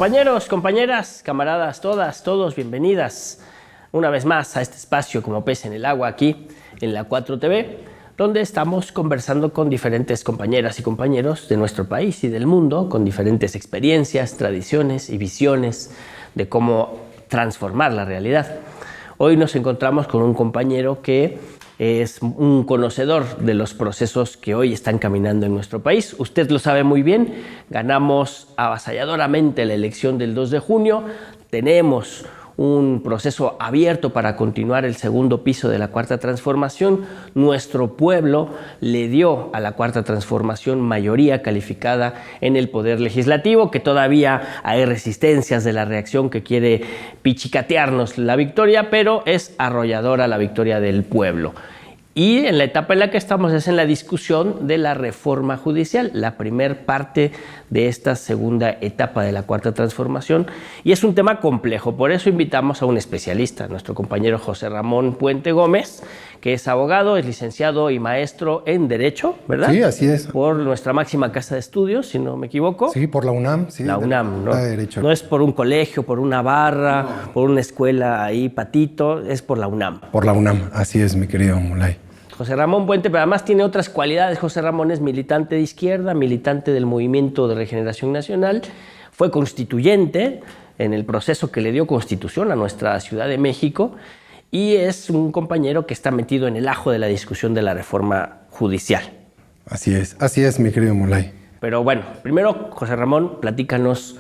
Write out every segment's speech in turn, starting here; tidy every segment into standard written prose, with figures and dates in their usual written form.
Compañeros, compañeras, camaradas, todas, todos, bienvenidas una vez más a este espacio como pez en el agua aquí en la 4TV, donde estamos conversando con diferentes compañeras y compañeros de nuestro país y del mundo, con diferentes experiencias, tradiciones y visiones de cómo transformar la realidad. Hoy nos encontramos con un compañero que es un conocedor de los procesos que hoy están caminando en nuestro país. Usted lo sabe muy bien, ganamos avasalladoramente la elección del 2 de junio, tenemos un proceso abierto para continuar el segundo piso de la Cuarta Transformación. Nuestro pueblo le dio a la Cuarta Transformación mayoría calificada en el Poder Legislativo, que todavía hay resistencias de la reacción que quiere pichicatearnos la victoria, pero es arrolladora la victoria del pueblo. Y en la etapa en la que estamos es en la discusión de la reforma judicial, la primer parte de esta segunda etapa de la Cuarta Transformación. Y es un tema complejo, por eso invitamos a un especialista, nuestro compañero José Ramón Puente Gómez, que es abogado, es licenciado y maestro en Derecho, ¿verdad? Sí, así es. Por nuestra máxima casa de estudios, si no me equivoco. Sí, por la UNAM. Sí, la UNAM, ¿no? De Derecho. No es por un colegio, por una barra, no, por una escuela ahí, patito, es por la UNAM. Por la UNAM, así es, mi querido Mulay. José Ramón Puente, pero además tiene otras cualidades. José Ramón es militante de izquierda, militante del Movimiento de Regeneración Nacional, fue constituyente en el proceso que le dio constitución a nuestra Ciudad de México y es un compañero que está metido en el ajo de la discusión de la reforma judicial. Así es, mi querido Mulay. Pero bueno, primero, José Ramón, platícanos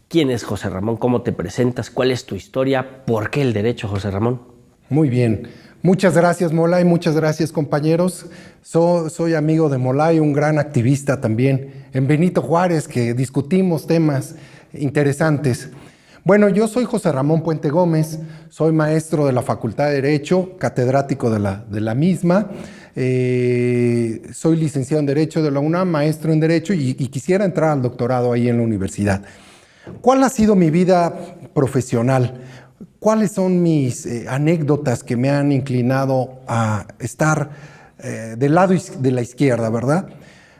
quién es José Ramón, cómo te presentas, cuál es tu historia, por qué el derecho, José Ramón. Muy bien. Muchas gracias, Molay, muchas gracias, compañeros. Soy amigo de Molay, un gran activista también en Benito Juárez, que discutimos temas interesantes. Bueno, yo soy José Ramón Puente Gómez, soy maestro de la Facultad de Derecho, catedrático de la misma. Soy licenciado en Derecho de la UNAM, maestro en Derecho y quisiera entrar al doctorado ahí en la universidad. ¿Cuál ha sido mi vida profesional? ¿Cuáles son mis anécdotas que me han inclinado a estar del lado de la izquierda, verdad?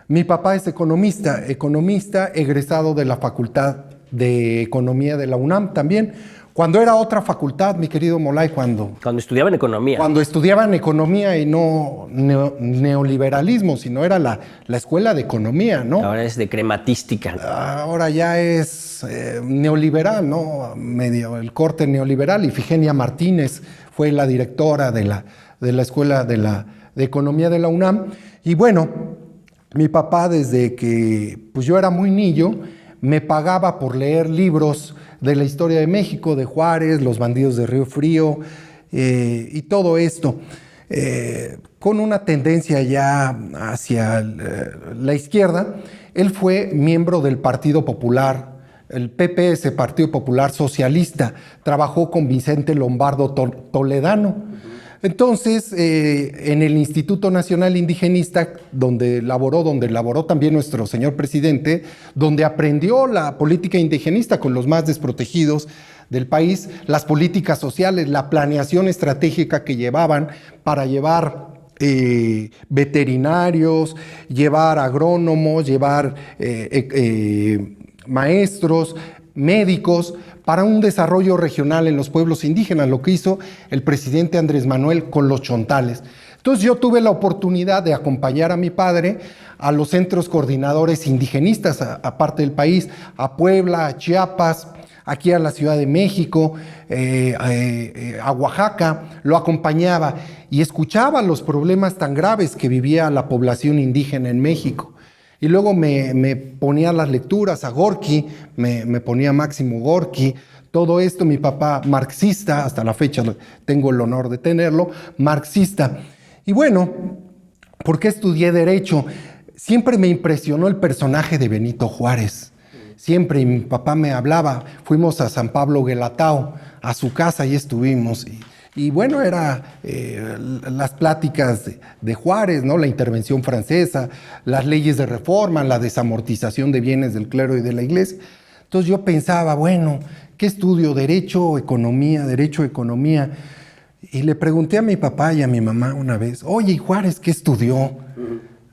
Mi papá es economista egresado de la Facultad de Economía de la UNAM también. Cuando era otra facultad, mi querido Molay, cuando estudiaban economía. Cuando estudiaban economía y no neoliberalismo, sino era la escuela de economía, ¿no? Ahora es de crematística. Ahora ya es neoliberal, ¿no? Medio el corte neoliberal. Ifigenia Martínez fue la directora de la escuela de economía de la UNAM. Y bueno, mi papá desde que pues yo era muy niño me pagaba por leer libros de la historia de México, de Juárez, los bandidos de Río Frío y todo esto, con una tendencia ya hacia la izquierda. Él fue miembro del Partido Popular, el PPS, Partido Popular Socialista, trabajó con Vicente Lombardo Toledano. Entonces, en el Instituto Nacional Indigenista, donde laboró también nuestro señor presidente, donde aprendió la política indigenista con los más desprotegidos del país, las políticas sociales, la planeación estratégica que llevaban para llevar veterinarios, llevar agrónomos, llevar maestros, médicos, para un desarrollo regional en los pueblos indígenas, lo que hizo el presidente Andrés Manuel con los chontales. Entonces yo tuve la oportunidad de acompañar a mi padre a los centros coordinadores indigenistas, aparte del país, a Puebla, a Chiapas, aquí a la Ciudad de México, a Oaxaca, lo acompañaba y escuchaba los problemas tan graves que vivía la población indígena en México. Y luego me ponía las lecturas a Gorky, me ponía Máximo Gorky, todo esto. Mi papá marxista, hasta la fecha tengo el honor de tenerlo, marxista. Y bueno, ¿por qué estudié Derecho? Siempre me impresionó el personaje de Benito Juárez. Siempre, y mi papá me hablaba, fuimos a San Pablo Guelatao, a su casa, y estuvimos. Y bueno, era las pláticas de Juárez, ¿no? La intervención francesa, las leyes de reforma, la desamortización de bienes del clero y de la iglesia. Entonces yo pensaba, bueno, ¿qué estudio? Derecho o economía. Y le pregunté a mi papá y a mi mamá una vez, oye, ¿y Juárez qué estudió?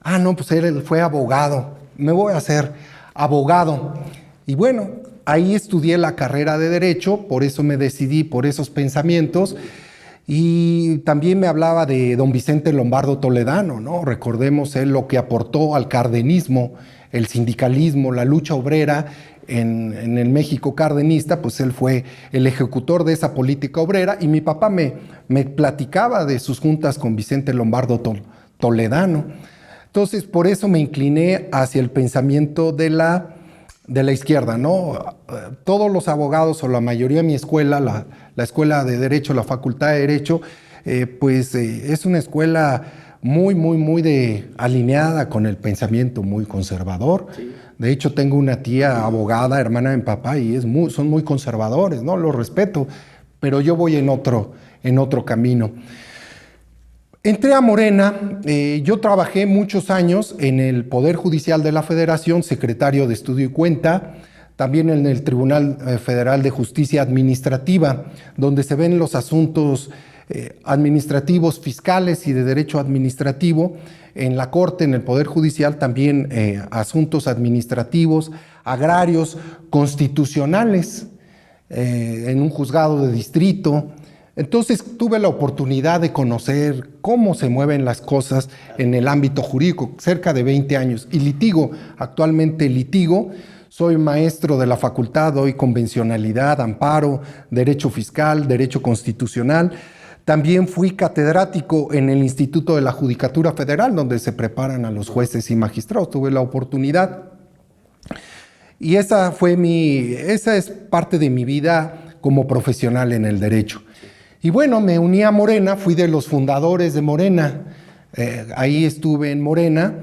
Ah, no, pues él fue abogado. Me voy a hacer abogado. Y bueno, ahí estudié la carrera de Derecho, por eso me decidí por esos pensamientos. Y también me hablaba de don Vicente Lombardo Toledano, ¿no? Recordemos él lo que aportó al cardenismo, el sindicalismo, la lucha obrera en el México cardenista, pues él fue el ejecutor de esa política obrera, y mi papá me platicaba de sus juntas con Vicente Lombardo Toledano. Entonces, por eso me incliné hacia el pensamiento de la izquierda, ¿no? Todos los abogados, o la mayoría de mi escuela, la Escuela de Derecho, la Facultad de Derecho, es una escuela muy alineada con el pensamiento muy conservador. Sí. De hecho, tengo una tía abogada, hermana de mi papá, y son muy conservadores, ¿no? Los respeto, pero yo voy en otro camino. Entré a Morena, yo trabajé muchos años en el Poder Judicial de la Federación, secretario de Estudio y Cuenta, también en el Tribunal Federal de Justicia Administrativa, donde se ven los asuntos administrativos, fiscales y de derecho administrativo. En la Corte, en el Poder Judicial, también asuntos administrativos, agrarios, constitucionales, en un juzgado de distrito. Entonces tuve la oportunidad de conocer cómo se mueven las cosas en el ámbito jurídico, cerca de 20 años, y actualmente litigo. Soy maestro de la facultad, doy convencionalidad, amparo, derecho fiscal, derecho constitucional. También fui catedrático en el Instituto de la Judicatura Federal, donde se preparan a los jueces y magistrados. Tuve la oportunidad. Y esa es parte de mi vida como profesional en el derecho. Y bueno, me uní a Morena, fui de los fundadores de Morena. Ahí estuve en Morena.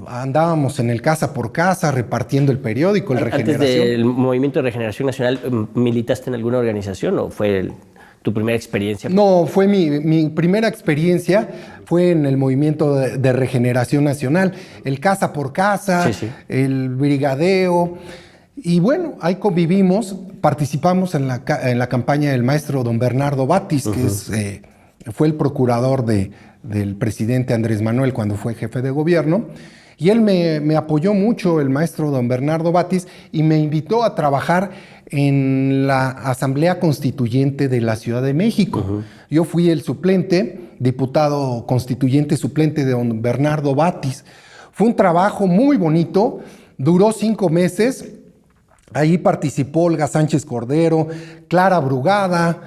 Andábamos en el casa por casa repartiendo el periódico, el Regeneración. ¿Antes del Movimiento de Regeneración Nacional militaste en alguna organización o fue tu primera experiencia? No, fue mi primera experiencia fue en el Movimiento de Regeneración Nacional, el casa por casa, sí. El brigadeo. Y bueno, ahí convivimos, participamos en la campaña del maestro don Bernardo Batis, que fue el procurador del presidente Andrés Manuel cuando fue jefe de gobierno. Y él me apoyó mucho, el maestro don Bernardo Batis, y me invitó a trabajar en la Asamblea Constituyente de la Ciudad de México. Yo fui el suplente, diputado constituyente suplente de don Bernardo Batis. Fue un trabajo muy bonito, duró 5 meses. Ahí participó Olga Sánchez Cordero, Clara Brugada,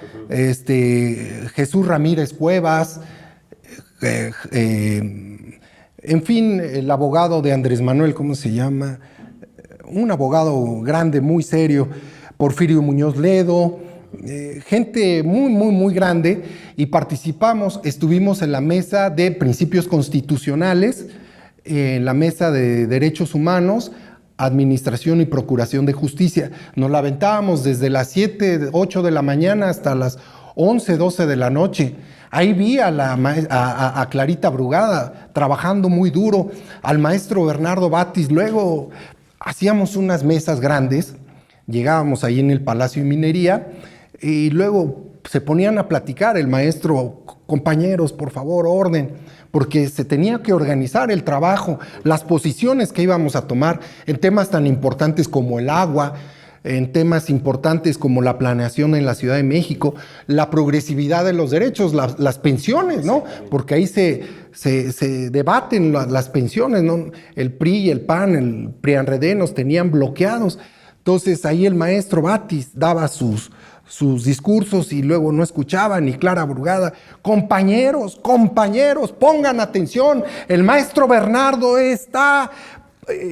Jesús Ramírez Cuevas, en fin, el abogado de Andrés Manuel, ¿cómo se llama? Un abogado grande, muy serio, Porfirio Muñoz Ledo, gente muy grande, y estuvimos en la mesa de principios constitucionales, en la mesa de derechos humanos, administración y procuración de justicia. Nos la aventábamos desde las 7, 8 de la mañana hasta las 11, 12 de la noche. Ahí vi a Clarita Brugada trabajando muy duro, al maestro Bernardo Batis. Luego hacíamos unas mesas grandes, llegábamos ahí en el Palacio de Minería y luego se ponían a platicar el maestro: compañeros, por favor, orden, porque se tenía que organizar el trabajo, las posiciones que íbamos a tomar en temas tan importantes como el agua, en temas importantes como la planeación en la Ciudad de México, la progresividad de los derechos, las pensiones, ¿no? Porque ahí se debaten las pensiones, ¿no? El PRI y el PAN, el PRIANRED nos tenían bloqueados. Entonces ahí el maestro Batis daba sus discursos y luego no escuchaban, y Clara Brugada: compañeros, pongan atención, el maestro Bernardo está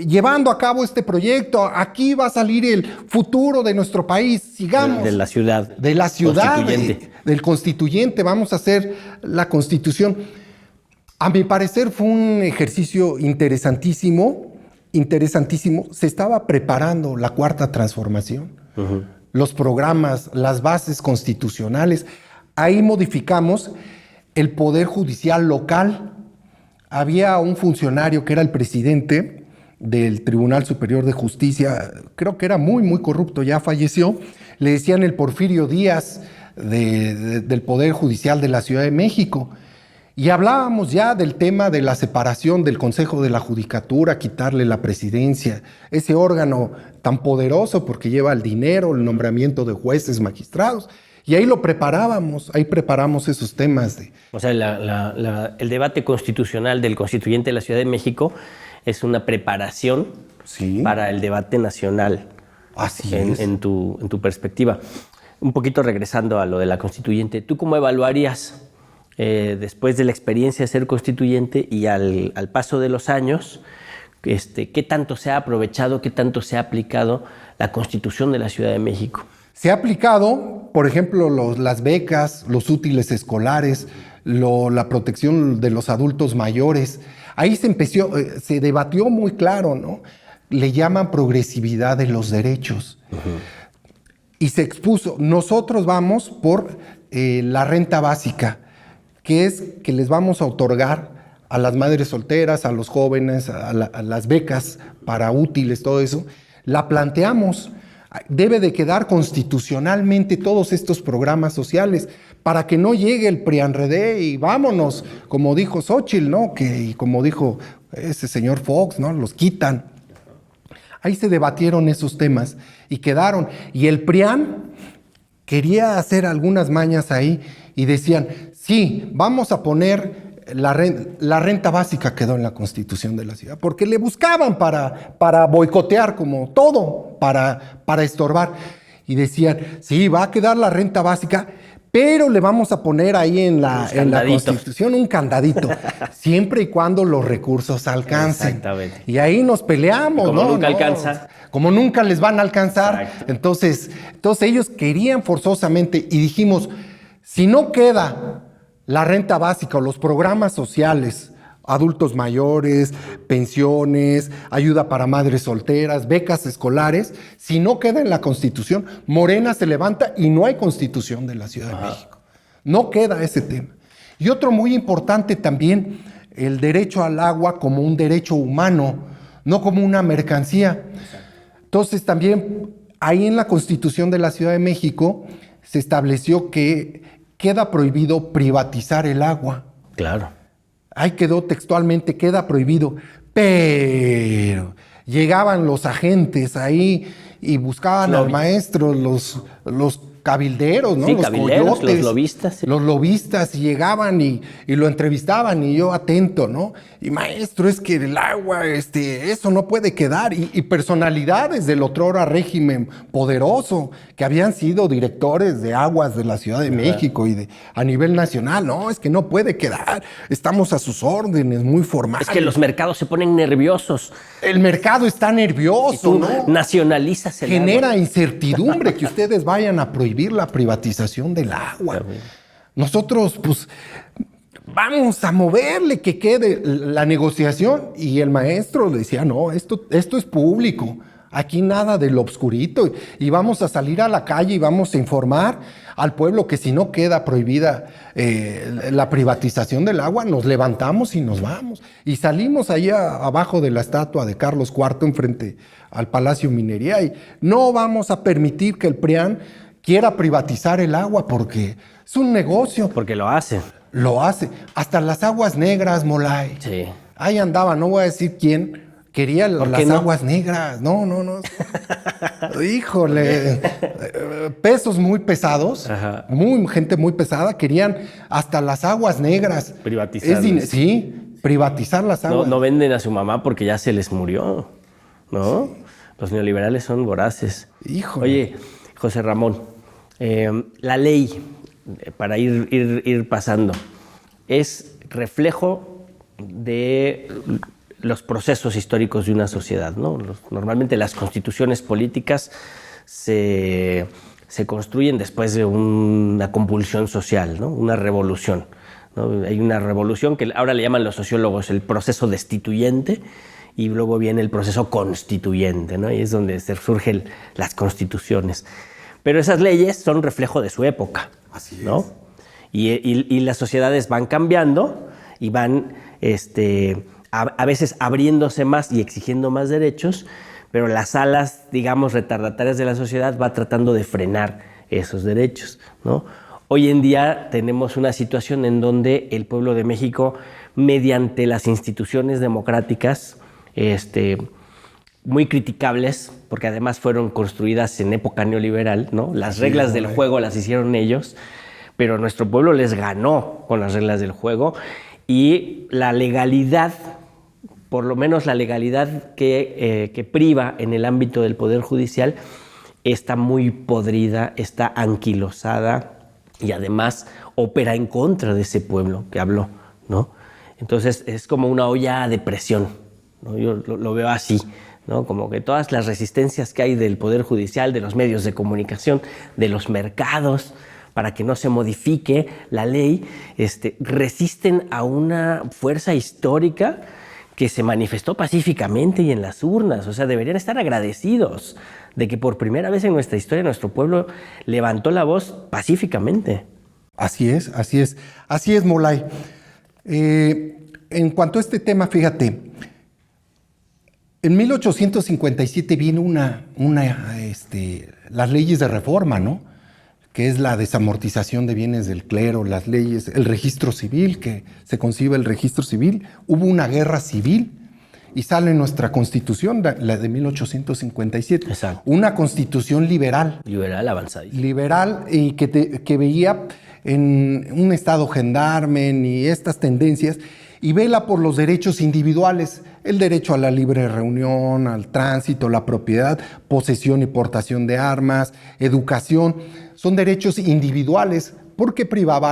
llevando a cabo este proyecto, aquí va a salir el futuro de nuestro país, sigamos. De la ciudad. De la ciudad, del constituyente, vamos a hacer la constitución. A mi parecer fue un ejercicio interesantísimo, se estaba preparando la Cuarta Transformación. Los programas, las bases constitucionales. Ahí modificamos el Poder Judicial local. Había un funcionario que era el presidente del Tribunal Superior de Justicia, creo que era muy corrupto, ya falleció. Le decían el Porfirio Díaz del Poder Judicial de la Ciudad de México. Y hablábamos ya del tema de la separación del Consejo de la Judicatura, quitarle la presidencia, ese órgano tan poderoso porque lleva el dinero, el nombramiento de jueces, magistrados. Y ahí lo preparábamos, ahí preparamos esos temas. O sea, el debate constitucional del constituyente de la Ciudad de México es una preparación para el debate nacional. Así es. En tu perspectiva. Un poquito regresando a lo de la constituyente, ¿tú cómo evaluarías después de la experiencia de ser constituyente y al paso de los años, qué tanto se ha aprovechado, qué tanto se ha aplicado la Constitución de la Ciudad de México? Se ha aplicado, por ejemplo, las becas, los útiles escolares, la protección de los adultos mayores. Ahí se debatió muy claro, ¿no? Le llaman progresividad de los derechos. Y se expuso, nosotros vamos por la renta básica, que es que les vamos a otorgar a las madres solteras, a los jóvenes, a las becas para útiles, todo eso. La planteamos. Debe de quedar constitucionalmente todos estos programas sociales para que no llegue el PRIANREDE y vámonos, como dijo Xóchitl, ¿no? Y como dijo ese señor Fox, ¿no? Los quitan. Ahí se debatieron esos temas y quedaron. Y el PRIAN quería hacer algunas mañas ahí y decían, sí, vamos a poner la renta básica, quedó en la Constitución de la ciudad, porque le buscaban para boicotear como todo, para estorbar. Y decían, sí, va a quedar la renta básica, pero le vamos a poner ahí en la Constitución un candadito, siempre y cuando los recursos alcancen. Exactamente. Y ahí nos peleamos, como ¿no? nunca alcanza. Como nunca les van a alcanzar. Exacto. Entonces ellos querían forzosamente y dijimos, si no queda la renta básica o los programas sociales, adultos mayores, pensiones, ayuda para madres solteras, becas escolares, si no queda en la Constitución, Morena se levanta y no hay Constitución de la Ciudad de México. No queda ese tema. Y otro muy importante también, el derecho al agua como un derecho humano, no como una mercancía. Entonces también ahí en la Constitución de la Ciudad de México se estableció que queda prohibido privatizar el agua. Claro. Ahí quedó textualmente, queda prohibido. Pero llegaban los agentes ahí y buscaban al maestro, los cabilderos, ¿no? Sí, los cabilderos, coyotes, los lobistas. Sí. Los lobistas, y llegaban y lo entrevistaban y yo atento, ¿no? Y maestro, es que el agua, eso no puede quedar. Y personalidades del otrora régimen poderoso que habían sido directores de aguas de la Ciudad de México y a nivel nacional, no, es que no puede quedar. Estamos a sus órdenes, muy formales. Es que los mercados se ponen nerviosos. El mercado está nervioso, y tú ¿no? Nacionalizas el Genera agua. incertidumbre que ustedes vayan a prohibir la privatización del agua. Nosotros, pues, vamos a moverle que quede la negociación. Y el maestro decía, no, esto es público. Aquí nada del obscurito. Y vamos a salir a la calle y vamos a informar al pueblo que si no queda prohibida la privatización del agua, nos levantamos y nos vamos. Y salimos allá abajo de la estatua de Carlos IV enfrente al Palacio Minería y no vamos a permitir que el PRIAN quiera privatizar el agua porque es un negocio. Porque lo hacen. Lo hace. Hasta las aguas negras, Molay. Sí. Ahí andaba, no voy a decir quién, quería las aguas negras. No. Híjole. Pesos muy pesados, gente muy pesada, querían hasta las aguas negras. Privatizar. Sí, privatizar las aguas. No venden a su mamá porque ya se les murió, ¿no? Sí. Los neoliberales son voraces. Híjole. Oye, José Ramón, la ley, para ir pasando, es reflejo de los procesos históricos de una sociedad, ¿no? Normalmente las constituciones políticas se construyen después de una convulsión social, ¿no? Una revolución, ¿no? Hay una revolución que ahora le llaman los sociólogos el proceso destituyente y luego viene el proceso constituyente, ¿no? Y es donde surgen las constituciones. Pero esas leyes son reflejo de su época. Así es. ¿No? Y las sociedades van cambiando y van a veces abriéndose más y exigiendo más derechos, pero las alas, digamos, retardatarias de la sociedad va tratando de frenar esos derechos, ¿no? Hoy en día tenemos una situación en donde el pueblo de México, mediante las instituciones democráticas, muy criticables, porque además fueron construidas en época neoliberal, ¿no? Las reglas del juego las hicieron ellos, pero nuestro pueblo les ganó con las reglas del juego, y la legalidad, por lo menos la legalidad que priva en el ámbito del Poder Judicial, está muy podrida, está anquilosada y además opera en contra de ese pueblo que habló, ¿no? Entonces es como una olla de presión, ¿no? Yo lo veo así, ¿no? Como que todas las resistencias que hay del Poder Judicial, de los medios de comunicación, de los mercados, para que no se modifique la ley, resisten a una fuerza histórica que se manifestó pacíficamente y en las urnas. O sea, deberían estar agradecidos de que por primera vez en nuestra historia nuestro pueblo levantó la voz pacíficamente. Así es, Molay. En cuanto a este tema, fíjate, en 1857 viene las leyes de reforma, ¿no? Que es la desamortización de bienes del clero, las leyes, el registro civil, que se concibe el registro civil. Hubo una guerra civil y sale nuestra constitución, la de 1857. Exacto. Una constitución liberal. Liberal avanzada. Liberal y que veía en un estado gendarme y estas tendencias y vela por los derechos individuales, el derecho a la libre reunión, al tránsito, la propiedad, posesión y portación de armas, educación. Son derechos individuales porque privaba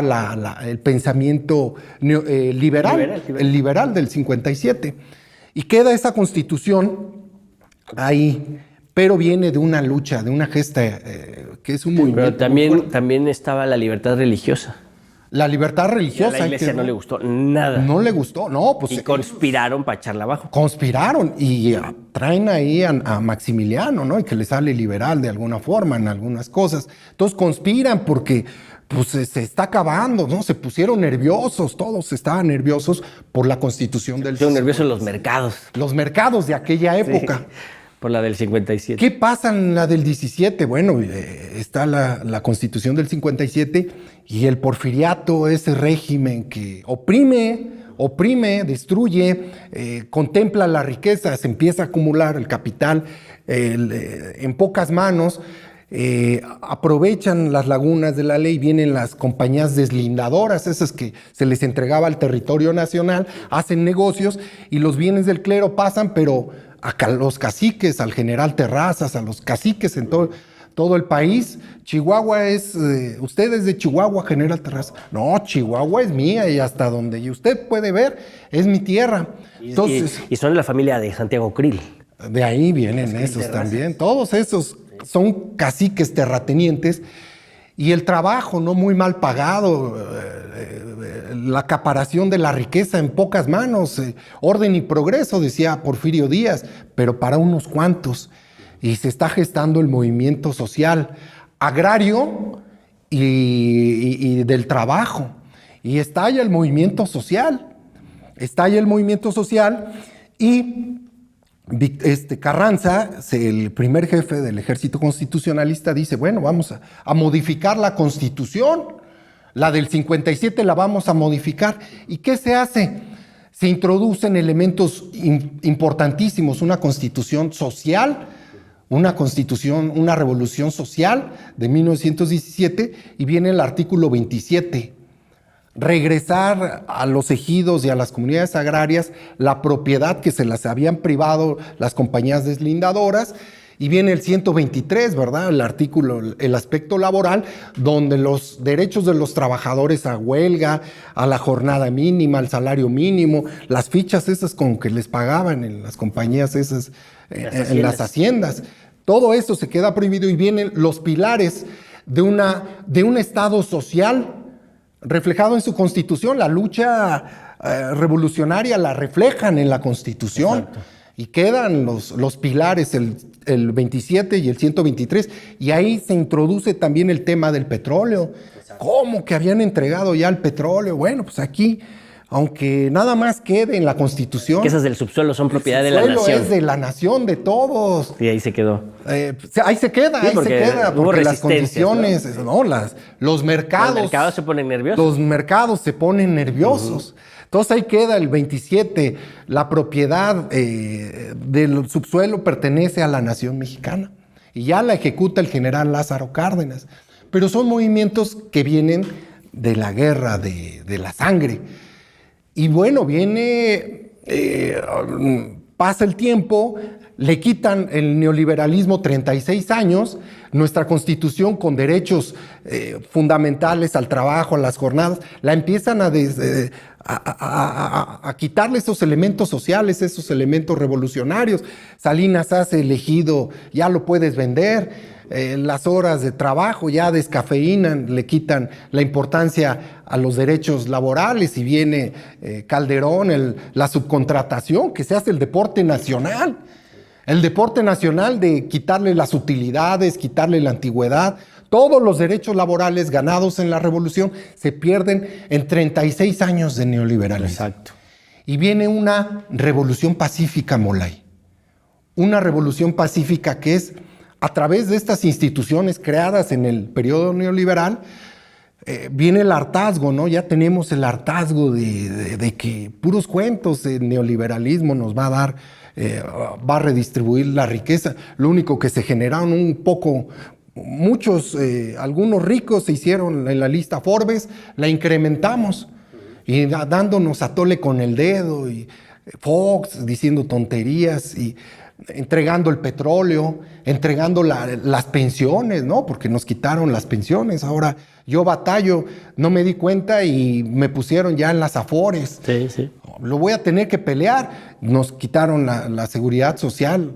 el pensamiento liberal, el liberal del 57. Y queda esa constitución ahí, pero viene de una lucha, de una gesta que es un movimiento. Pero también estaba la libertad religiosa. La libertad religiosa. Y a la iglesia no le gustó nada. No le gustó, no. Pues, y conspiraron para echarla abajo. Conspiraron y traen ahí a Maximiliano, ¿no? Y que le sale liberal de alguna forma en algunas cosas. Entonces conspiran porque pues, se está acabando, ¿no? Se pusieron nerviosos, todos estaban nerviosos por la constitución del... Se pusieron nerviosos los mercados. Los mercados de aquella época. Sí. Por la del 57. ¿Qué pasa en la del 17? Bueno, está la Constitución del 57 y el porfiriato, ese régimen que oprime, destruye, contempla la riqueza, se empieza a acumular el capital en pocas manos, aprovechan las lagunas de la ley, vienen las compañías deslindadoras, esas que se les entregaba al territorio nacional, hacen negocios y los bienes del clero pasan, pero a los caciques, al general Terrazas, a los caciques en todo el país. Chihuahua es, usted es de Chihuahua, general Terrazas. No, Chihuahua es mía y hasta donde usted puede ver es mi tierra. Entonces, y son de la familia de Santiago Krill. De ahí vienen esos también. Todos esos son caciques terratenientes. Y el trabajo, no muy mal pagado, la acaparación de la riqueza en pocas manos, orden y progreso, decía Porfirio Díaz, pero para unos cuantos. Y se está gestando el movimiento social agrario y del trabajo. Y estalla el movimiento social. Y Carranza, el primer jefe del ejército constitucionalista, dice, bueno, vamos a modificar la Constitución, la del 57 la vamos a modificar. ¿Y qué se hace? Se introducen elementos importantísimos, una constitución social, una revolución social de 1917, y viene el artículo 27. Regresar a los ejidos y a las comunidades agrarias la propiedad que se las habían privado las compañías deslindadoras, y viene el 123, ¿verdad? El aspecto laboral, donde los derechos de los trabajadores a huelga, a la jornada mínima, al salario mínimo, las fichas esas con que les pagaban en las compañías esas, en las haciendas, todo eso se queda prohibido, y vienen los pilares de un Estado social reflejado en su Constitución. La lucha revolucionaria la reflejan en la Constitución. Exacto. Y quedan los pilares, el 27 y el 123, y ahí se introduce también el tema del petróleo. Exacto. ¿Cómo que habían entregado ya el petróleo? Bueno, pues aquí aunque nada más quede en la Constitución. Que esas del subsuelo son propiedad de la El suelo nación. es de la nación, de todos. Y ahí se quedó. Ahí se queda, hubo porque las resistencias, condiciones, los mercados. Los mercados se ponen nerviosos. Los mercados se ponen nerviosos. Entonces ahí queda el 27, la propiedad del subsuelo pertenece a la nación mexicana y ya la ejecuta el general Lázaro Cárdenas. Pero son movimientos que vienen de la guerra, de la sangre. Y bueno, pasa el tiempo, le quitan el neoliberalismo 36 años, nuestra Constitución con derechos fundamentales al trabajo, a las jornadas, la empiezan a quitarle esos elementos sociales, esos elementos revolucionarios. Salinas hace elegido, ya lo puedes vender. Las horas de trabajo ya descafeinan, le quitan la importancia a los derechos laborales y viene Calderón, la subcontratación, que se hace el deporte nacional. El deporte nacional de quitarle las utilidades, quitarle la antigüedad. Todos los derechos laborales ganados en la revolución se pierden en 36 años de neoliberalismo. Exacto. Y viene una revolución pacífica, Molay. Una revolución pacífica que es a través de estas instituciones creadas en el periodo neoliberal, viene el hartazgo, ¿no? Ya tenemos el hartazgo de que puros cuentos el neoliberalismo nos va a dar, va a redistribuir la riqueza. Lo único que se generaron algunos ricos se hicieron en la lista Forbes, la incrementamos y dándonos a tole con el dedo y Fox diciendo tonterías y entregando el petróleo, entregando las pensiones, ¿no? Porque nos quitaron las pensiones. Ahora yo batallo, no me di cuenta y me pusieron ya en las Afores. Sí, sí. Lo voy a tener que pelear. Nos quitaron la seguridad social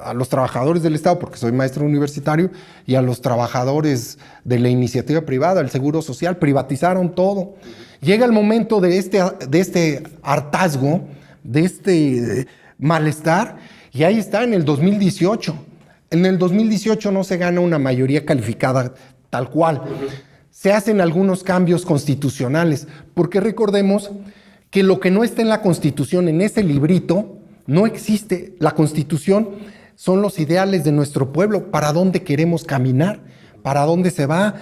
a los trabajadores del Estado, porque soy maestro universitario, y a los trabajadores de la iniciativa privada, el seguro social, privatizaron todo. Llega el momento de este hartazgo, de este malestar, y ahí está en el 2018. En el 2018 no se gana una mayoría calificada tal cual. Se hacen algunos cambios constitucionales, porque recordemos que lo que no está en la Constitución, en ese librito, no existe. La Constitución son los ideales de nuestro pueblo, para dónde queremos caminar, para dónde se va.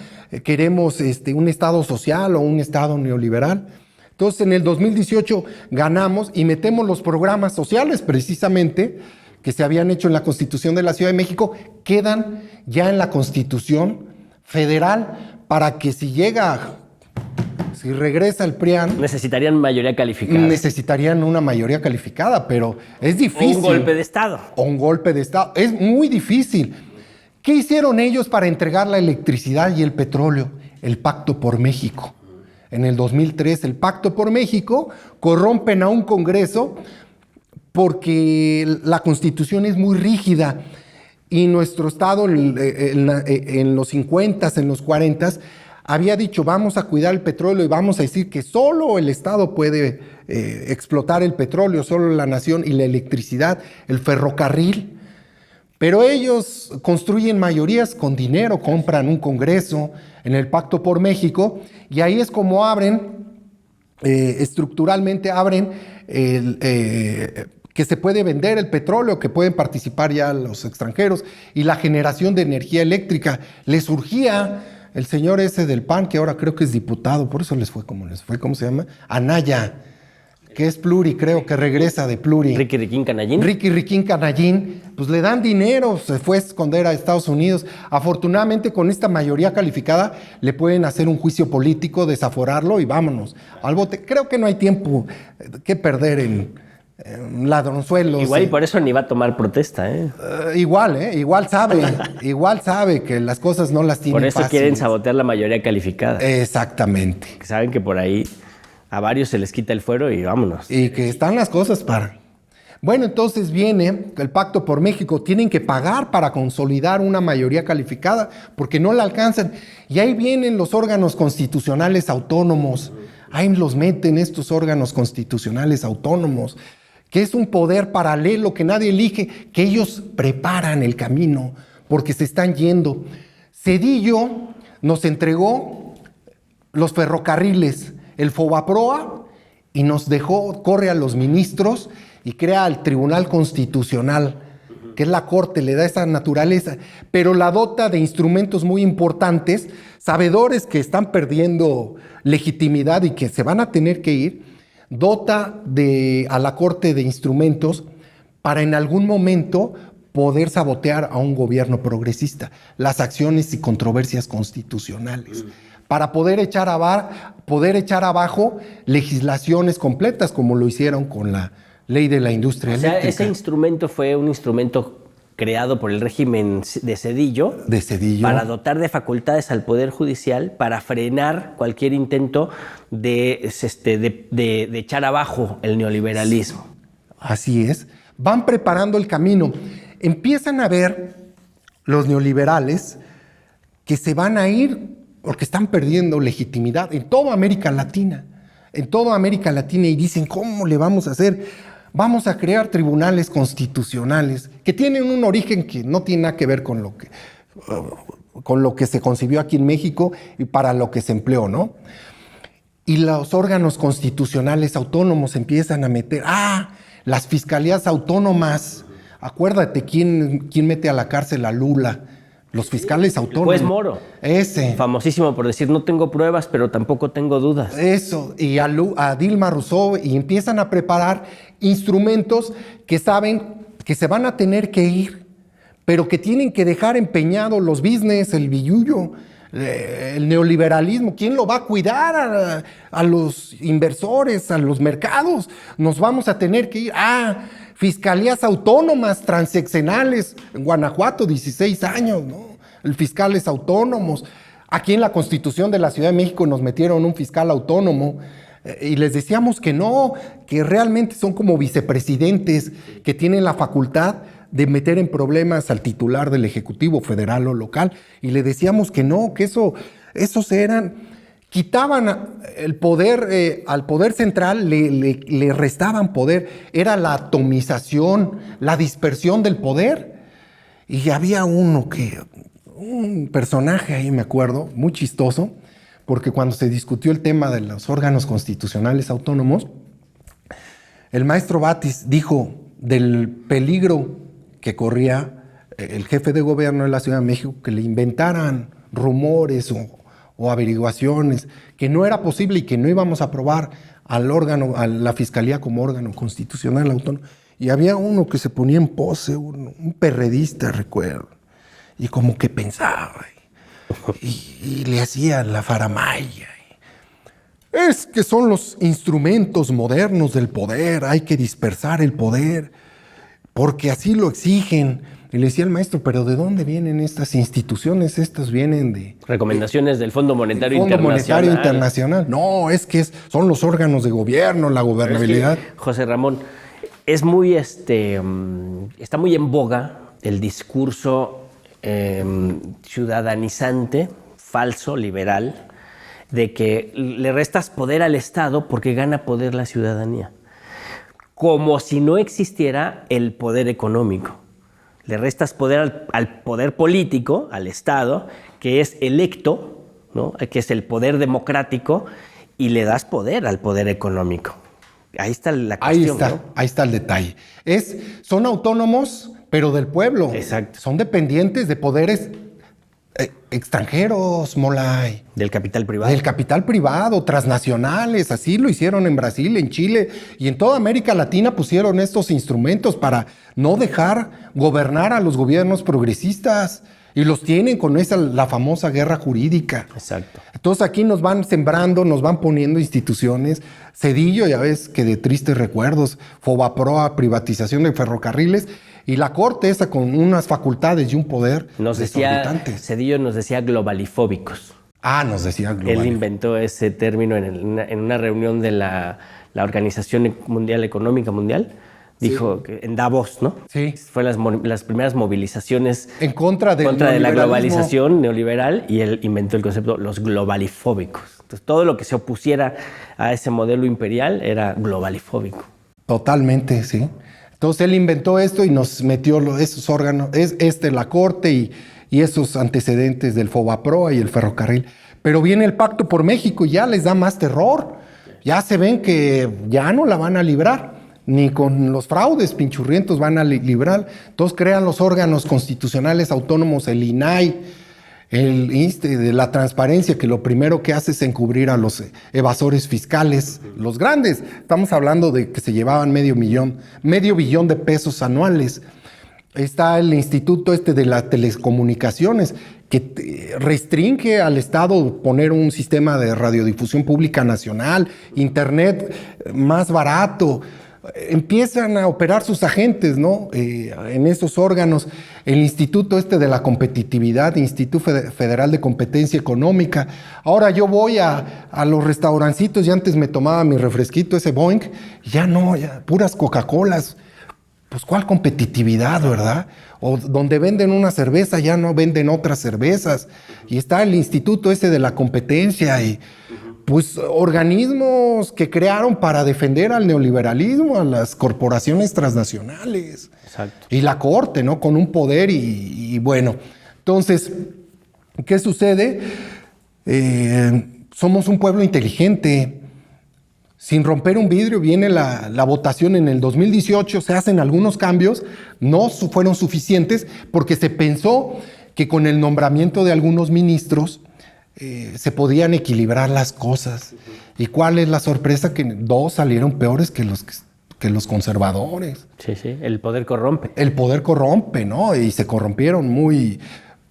Queremos un Estado social o un Estado neoliberal. Entonces, en el 2018 ganamos y metemos los programas sociales, precisamente, que se habían hecho en la Constitución de la Ciudad de México, quedan ya en la Constitución Federal, para que si regresa el PRIAN... Necesitarían mayoría calificada. Necesitarían una mayoría calificada, pero es difícil. O un golpe de Estado. O un golpe de Estado. Es muy difícil. ¿Qué hicieron ellos para entregar la electricidad y el petróleo? El Pacto por México. En el 2003, el Pacto por México, corrompen a un Congreso porque la Constitución es muy rígida y nuestro Estado en los 50s, en los 40s, había dicho vamos a cuidar el petróleo y vamos a decir que solo el Estado puede explotar el petróleo, solo la nación, y la electricidad, el ferrocarril. Pero ellos construyen mayorías con dinero, compran un Congreso en el Pacto por México, y ahí es como estructuralmente abren que se puede vender el petróleo, que pueden participar ya los extranjeros, y la generación de energía eléctrica. Les surgía el señor ese del PAN, que ahora creo que es diputado, por eso les fue como les fue, ¿cómo se llama? Anaya, que es pluri, creo que regresa de pluri. Ricky Riquín Canallín. Ricky Riquín Canallín, pues le dan dinero, se fue a esconder a Estados Unidos. Afortunadamente, con esta mayoría calificada, le pueden hacer un juicio político, desaforarlo y vámonos al bote. Creo que no hay tiempo que perder en ladronzuelos. Igual y por eso ni va a tomar protesta, ¿eh? Igual sabe que las cosas no las tienen Por eso fáciles. quieren sabotear la mayoría calificada. Exactamente. Que saben que por ahí a varios se les quita el fuero y vámonos. Y que están las cosas para... Bueno, entonces viene el Pacto por México. Tienen que pagar para consolidar una mayoría calificada porque no la alcanzan. Y ahí vienen los órganos constitucionales autónomos. Ahí los meten estos órganos constitucionales autónomos, que es un poder paralelo que nadie elige, que ellos preparan el camino porque se están yendo. Zedillo nos entregó los ferrocarriles, el Fobaproa y nos dejó, corre a los ministros y crea el Tribunal Constitucional, que es la Corte, le da esa naturaleza, pero la dota de instrumentos muy importantes, sabedores que están perdiendo legitimidad y que se van a tener que ir, dota a la Corte de instrumentos para en algún momento poder sabotear a un gobierno progresista, las acciones y controversias constitucionales, para poder echar abajo legislaciones completas, como lo hicieron con la ley de la industria eléctrica. Ese instrumento fue un instrumento creado por el régimen de Zedillo, para dotar de facultades al Poder Judicial para frenar cualquier intento de echar abajo el neoliberalismo. Así es. Van preparando el camino. Empiezan a ver los neoliberales que se van a ir porque están perdiendo legitimidad en toda América Latina. Y dicen, ¿cómo le vamos a hacer? Vamos a crear tribunales constitucionales que tienen un origen que no tiene nada que ver con lo que se concibió aquí en México y para lo que se empleó, ¿no? Y los órganos constitucionales autónomos empiezan a meter, las fiscalías autónomas. Acuérdate quién mete a la cárcel a Lula. Los fiscales autónomos. Juez Moro. Ese. Famosísimo por decir, no tengo pruebas, pero tampoco tengo dudas. Eso. Y a Dilma Rousseff, y empiezan a preparar instrumentos que saben que se van a tener que ir, pero que tienen que dejar empeñados los business, el billullo, el neoliberalismo. ¿Quién lo va a cuidar? A los inversores, a los mercados. Nos vamos a tener que ir. Fiscalías autónomas transeccionales, en Guanajuato, 16 años, ¿no? Fiscales autónomos. Aquí en la Constitución de la Ciudad de México nos metieron un fiscal autónomo y les decíamos que no, que realmente son como vicepresidentes que tienen la facultad de meter en problemas al titular del Ejecutivo federal o local. Y le decíamos que no, que esos eran... Quitaban el poder, al poder central le restaban poder, era la atomización, la dispersión del poder. Y había un personaje ahí, me acuerdo, muy chistoso, porque cuando se discutió el tema de los órganos constitucionales autónomos, el maestro Batis dijo del peligro que corría el jefe de gobierno de la Ciudad de México, que le inventaran rumores o averiguaciones, que no era posible y que no íbamos a aprobar a la Fiscalía como órgano constitucional autónomo. Y había uno que se ponía en pose, un perredista, recuerdo, y como que pensaba, y le hacía la faramaya. Es que son los instrumentos modernos del poder, hay que dispersar el poder, porque así lo exigen. Y le decía al maestro, ¿pero de dónde vienen estas instituciones? Estas vienen de... Recomendaciones del Fondo Monetario Internacional. No, es que son los órganos de gobierno, la gobernabilidad. Es que, José Ramón, es muy, está muy en boga el discurso ciudadanizante, falso, liberal, de que le restas poder al Estado porque gana poder la ciudadanía. Como si no existiera el poder económico. Le restas poder al poder político, al Estado, que es electo, ¿no? Que es el poder democrático, y le das poder al poder económico. Ahí está la cuestión. Ahí está el detalle. Son autónomos, pero del pueblo. Exacto. Son dependientes de poderes extranjeros, Molay. Del capital privado. Del capital privado, transnacionales. Así lo hicieron en Brasil, en Chile y en toda América Latina pusieron estos instrumentos para no dejar gobernar a los gobiernos progresistas. Y los tienen con la famosa guerra jurídica. Exacto. Entonces aquí nos van sembrando, nos van poniendo instituciones. Zedillo, ya ves que de tristes recuerdos, Fobaproa, privatización de ferrocarriles, y la Corte esa con unas facultades y un poder desorbitantes. Cedillo nos decía globalifóbicos. Nos decía globalifóbicos. Él inventó ese término en una reunión de la Organización Económica Mundial. Dijo que en Davos, ¿no? Sí. Fue las primeras movilizaciones en contra de la globalización neoliberal, y él inventó el concepto los globalifóbicos. Entonces, todo lo que se opusiera a ese modelo imperial era globalifóbico. Totalmente, sí. Entonces, él inventó esto y nos metió esos órganos, la Corte y esos antecedentes del Fobaproa y el ferrocarril. Pero viene el Pacto por México y ya les da más terror. ya se ven que ya no la van a librar, ni con los fraudes pinchurrientos van a librar. Entonces crean los órganos constitucionales autónomos, el INAI, el INSTE de la transparencia, que lo primero que hace es encubrir a los evasores fiscales, los grandes. Estamos hablando de que se llevaban medio billón de pesos anuales. Está el Instituto de las Telecomunicaciones, que restringe al Estado poner un sistema de radiodifusión pública nacional, internet más barato. Empiezan a operar sus agentes, ¿no? En esos órganos. El Instituto de la Competitividad, Instituto Federal de Competencia Económica. Ahora yo voy a los restaurancitos y antes me tomaba mi refresquito, ese Boing, ya no, ya puras Coca-Colas. Pues ¿cuál competitividad, verdad? O donde venden una cerveza ya no venden otras cervezas. Y está el Instituto de la Competencia y pues organismos que crearon para defender al neoliberalismo, a las corporaciones transnacionales. Exacto. Y la Corte, ¿no? Con un poder y bueno. Entonces, ¿qué sucede? Somos un pueblo inteligente. Sin romper un vidrio, viene la votación en el 2018, se hacen algunos cambios, no fueron suficientes porque se pensó que con el nombramiento de algunos ministros se podían equilibrar las cosas. ¿Y cuál es la sorpresa? Que dos salieron peores que los conservadores. Sí, sí, el poder corrompe. El poder corrompe, ¿no? Y se corrompieron muy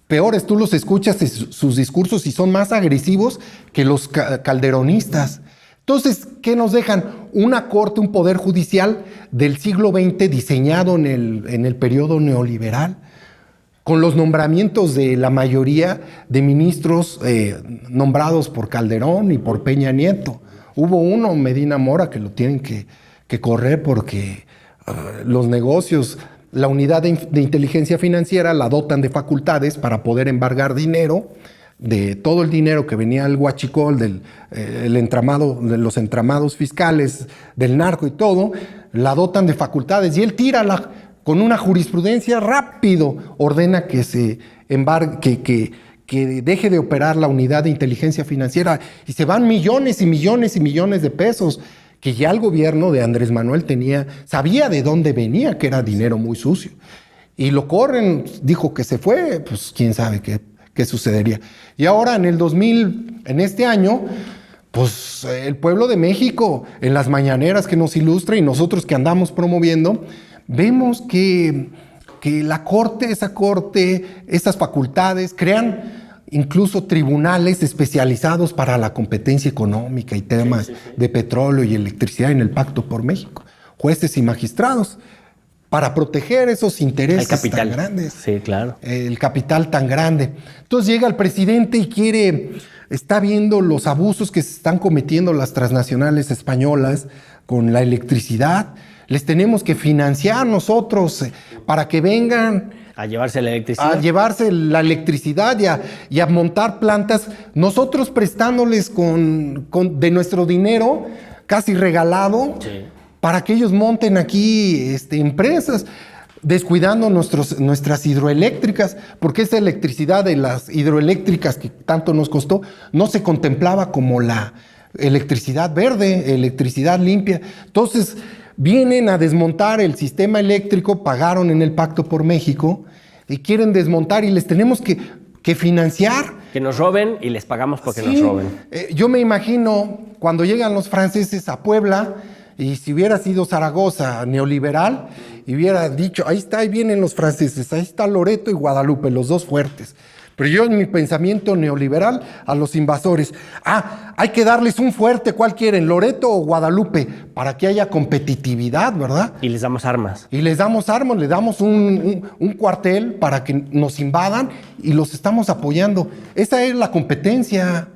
peores. Tú los escuchas, sus discursos, y son más agresivos que los calderonistas. Entonces, ¿qué nos dejan? Una corte, un poder judicial del siglo XX diseñado en el periodo neoliberal, con los nombramientos de la mayoría de ministros nombrados por Calderón y por Peña Nieto. Hubo uno, Medina Mora, que lo tienen que correr porque los negocios, la unidad de inteligencia financiera la dotan de facultades para poder embargar dinero, de todo el dinero que venía al huachicol, el entramado, de los entramados fiscales, del narco y todo, la dotan de facultades y él tira con una jurisprudencia rápido, ordena que se embargue, que deje de operar la unidad de inteligencia financiera y se van millones y millones y millones de pesos que ya el gobierno de Andrés Manuel sabía de dónde venía, que era dinero muy sucio. Y lo corren, dijo que se fue, pues quién sabe qué sucedería. Y ahora en este año, pues el pueblo de México, en las mañaneras que nos ilustra y nosotros que andamos promoviendo, vemos que la corte, esas facultades, crean incluso tribunales especializados para la competencia económica y temas de petróleo y electricidad en el Pacto por México. Jueces y magistrados, para proteger esos intereses tan grandes. Sí, claro. El capital tan grande. Entonces llega el presidente y está viendo los abusos que se están cometiendo las transnacionales españolas con la electricidad. Les tenemos que financiar nosotros para que vengan a llevarse la electricidad. A llevarse la electricidad y a montar plantas, nosotros prestándoles de nuestro dinero, casi regalado, sí, para que ellos monten aquí empresas, descuidando nuestras hidroeléctricas, porque esa electricidad de las hidroeléctricas que tanto nos costó, no se contemplaba como la electricidad verde, electricidad limpia. Entonces, vienen a desmontar el sistema eléctrico, pagaron en el Pacto por México, y quieren desmontar y les tenemos que financiar. Que nos roben y les pagamos porque nos roben. Yo me imagino cuando llegan los franceses a Puebla, y si hubiera sido Zaragoza neoliberal, y hubiera dicho, ahí vienen los franceses, ahí está Loreto y Guadalupe, los dos fuertes. Pero yo en mi pensamiento neoliberal a los invasores, hay que darles un fuerte, ¿cuál quieren? ¿Loreto o Guadalupe? Para que haya competitividad, ¿verdad? Y les damos armas. Y les damos armas, les damos un cuartel para que nos invadan y los estamos apoyando. Esa es la competencia